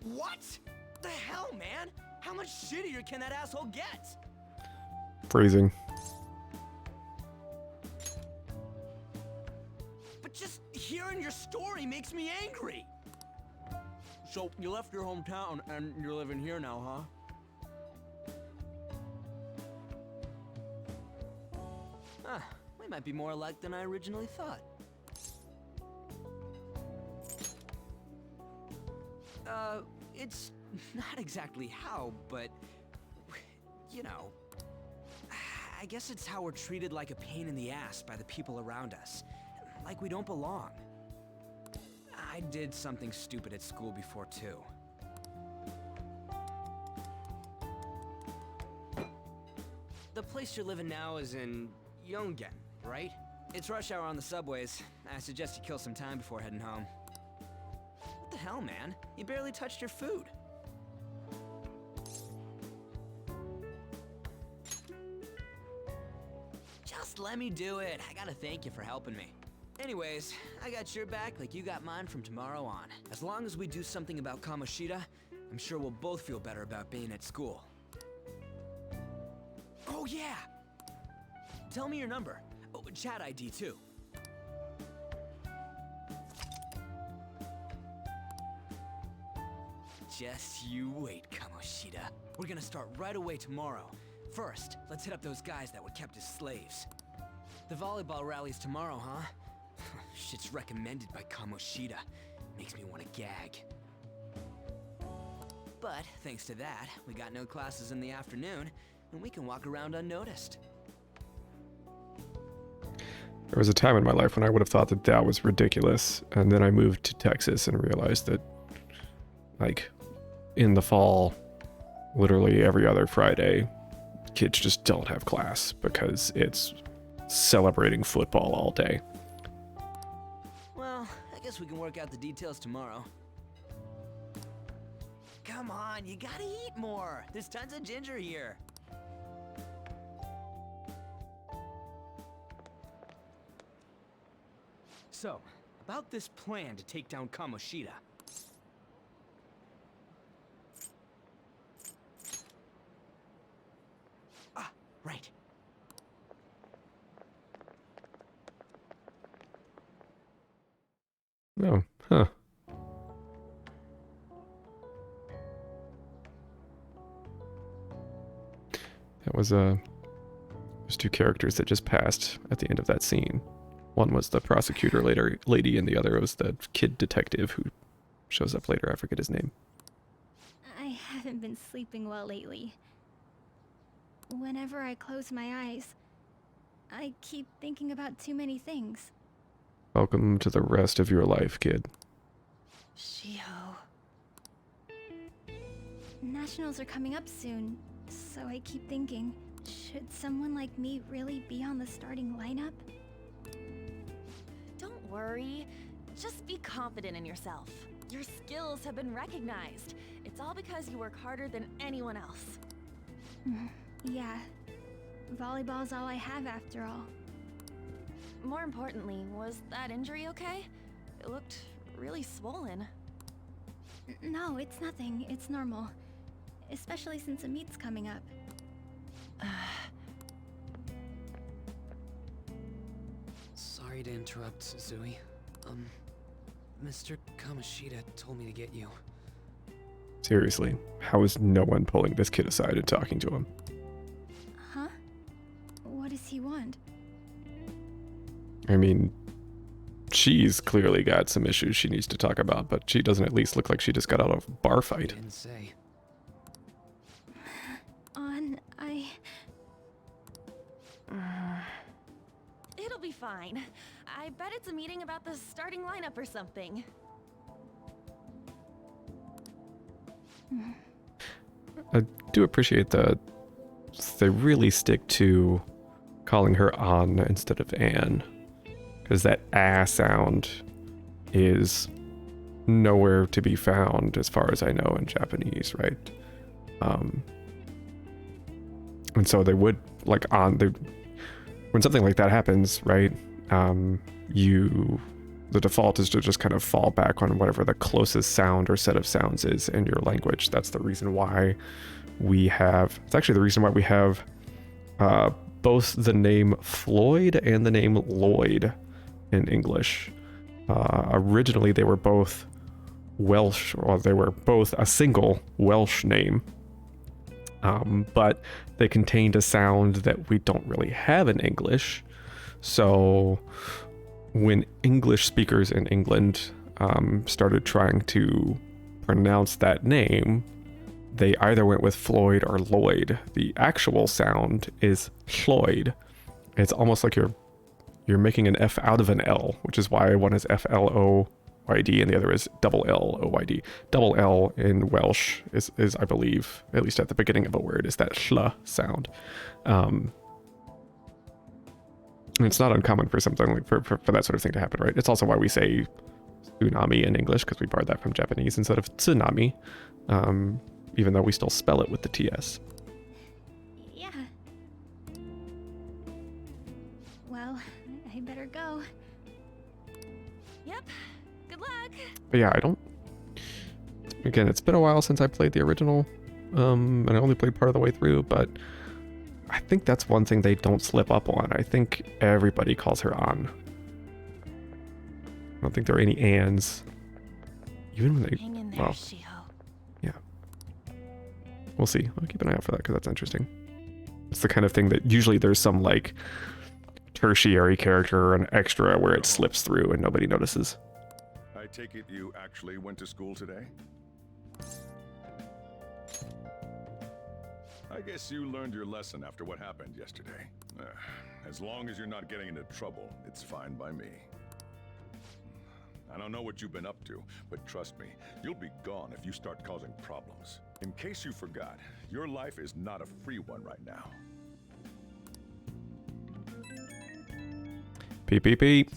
What? The hell, man? How much shittier can that asshole get? Phrasing. But just hearing your story makes me angry. So, you left your hometown and you're living here now, huh? Huh, we might be more alike than I originally thought. It's not exactly how, but, you know, I guess it's how we're treated like a pain in the ass by the people around us. Like we don't belong. I did something stupid at school before, too. The place you're living now is in Yongen, right? It's rush hour on the subways. I suggest you kill some time before heading home. What the hell, man? You barely touched your food. Just let me do it. I gotta thank you for helping me. Anyways, I got your back like you got mine from tomorrow on. As long as we do something about Kamoshida, I'm sure we'll both feel better about being at school. Oh yeah! Tell me your number. Oh, chat ID too. Just you wait, Kamoshida. We're gonna start right away tomorrow. First, let's hit up those guys that were kept as slaves. The volleyball rally's tomorrow, huh? Shit's recommended by Kamoshida. Makes me want to gag. But, thanks to that, we got no classes in the afternoon, and we can walk around unnoticed. There was a time in my life when I would have thought that that was ridiculous, and then I moved to Texas and realized that, like, in the fall, literally every other Friday, kids just don't have class because it's celebrating football all day. Well, I guess we can work out the details tomorrow. Come on, you gotta eat more. There's tons of ginger here. So, about this plan to take down Kamoshida. Ah, right. Oh, huh. That was there's two characters that just passed at the end of that scene. One was the prosecutor lady, and the other was the kid detective who shows up later. I forget his name. I haven't been sleeping well lately. Whenever I close my eyes, I keep thinking about too many things. Welcome to the rest of your life, kid. Shiho. Nationals are coming up soon, so I keep thinking, should someone like me really be on the starting lineup? Don't worry. Just be confident in yourself. Your skills have been recognized. It's all because you work harder than anyone else. Yeah. Volleyball's all I have after all. More importantly, was that injury okay? It looked really swollen. No, it's nothing. It's normal. Especially since a meet's coming up. Sorry to interrupt, Zui. Mr. Kamoshida told me to get you. Seriously, how is no one pulling this kid aside and talking to him? Huh? What does he want? I mean, she's clearly got some issues she needs to talk about, but she doesn't at least look like she just got out of a bar fight. Didn't say. It'll be fine. I bet it's a meeting about the starting lineup or something. I do appreciate that they really stick to calling her An instead of Anne, because that ah sound is nowhere to be found as far as I know in Japanese, right? And so they would, like, when something like that happens, right, the default is to just kind of fall back on whatever the closest sound or set of sounds is in your language. That's the reason why it's actually the reason why we have both the name Floyd and the name Lloyd in English. Originally they were both Welsh, or they were both a single Welsh name, but they contained a sound that we don't really have in English. So when English speakers in England started trying to pronounce that name, they either went with Floyd or Lloyd. The actual sound is Floyd. It's almost like you're making an F out of an L, which is why one is Floyd and the other is double Loyd. Double L in Welsh is I believe, at least at the beginning of a word, is that shl sound. And it's not uncommon for something like for that sort of thing to happen, right? It's also why we say tsunami in English, because we borrowed that from Japanese instead of tsunami, even though we still spell it with the TS. Yeah. Well, I better go. Yep. Good luck. But yeah, again, it's been a while since I played the original, and I only played part of the way through, but I think that's one thing they don't slip up on. I think everybody calls her An. I don't think there are any Ans. Even when they... Hang in there, well, Shiho. yeah. We'll see. I'll keep an eye out for that, because that's interesting. It's the kind of thing that usually there's some, like, tertiary character or an extra where it slips through and nobody notices. I take it you actually went to school today? I guess you learned your lesson after what happened yesterday. As long as you're not getting into trouble, it's fine by me. I don't know what you've been up to, but trust me, you'll be gone if you start causing problems. In case you forgot, your life is not a free one right now. Beep, beep, beep.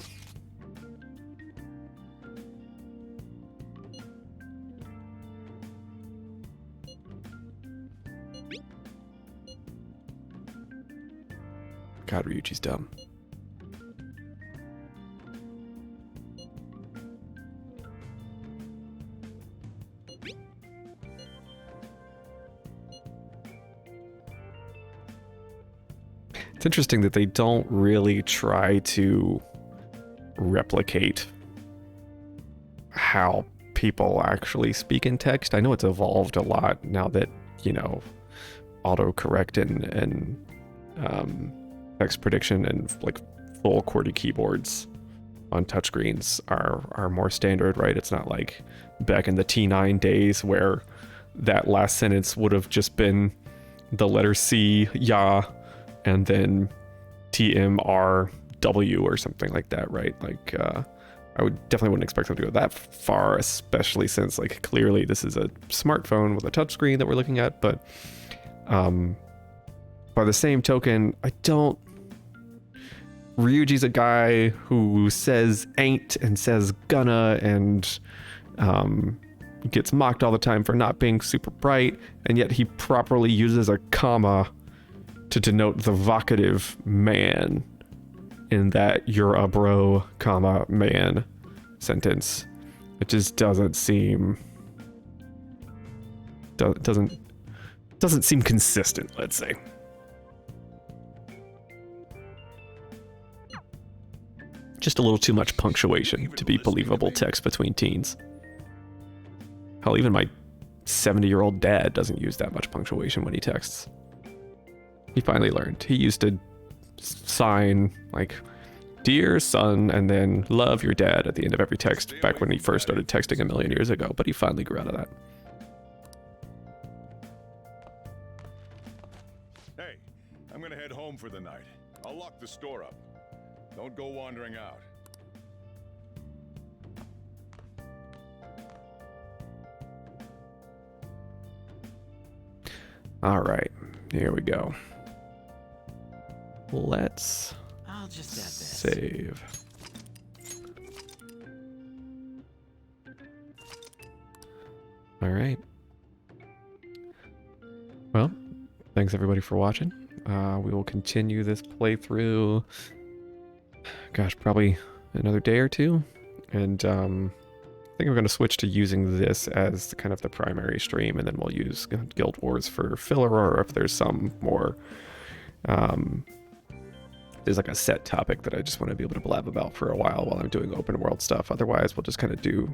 God, Ryuji's dumb. It's interesting that they don't really try to replicate how people actually speak in text. I know it's evolved a lot now that, you know, autocorrect and text prediction and like full QWERTY keyboards on touchscreens are more standard, right? It's not like back in the T9 days where that last sentence would have just been the letter C, ya, and then TMRW or something like that, right? Like I would definitely wouldn't expect them to go that far, especially since like clearly this is a smartphone with a touchscreen that we're looking at. But by the same token, I don't. Ryuji's a guy who says ain't and says gonna and gets mocked all the time for not being super bright, and yet he properly uses a comma to denote the vocative man in that "you're a bro, comma, man" sentence. It just doesn't seem doesn't seem consistent, let's say. Just a little too much punctuation to be believable text between teens. Hell, even my 70-year-old dad doesn't use that much punctuation when he texts. He finally learned. He used to sign like "Dear son" and then "Love your dad" at the end of every text back when he first started texting a million years ago, but he finally grew out of that. Hey, I'm gonna head home for the night. I'll lock the store up. Don't go wandering out. All right, here we go. Let's I'll just add this. save. All right. Well, thanks everybody for watching. We will continue this playthrough, gosh, probably another day or two. And I think I'm going to switch to using this as kind of the primary stream, and then we'll use Guild Wars for filler, or if there's some more, there's like a set topic that I just want to be able to blab about for a while I'm doing open world stuff. Otherwise, we'll just kind of do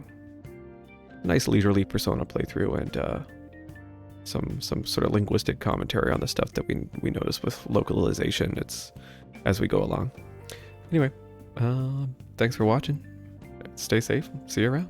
a nice leisurely Persona playthrough and some sort of linguistic commentary on the stuff that we notice with localization. It's as we go along. Anyway, thanks for watching. Stay safe. See you around.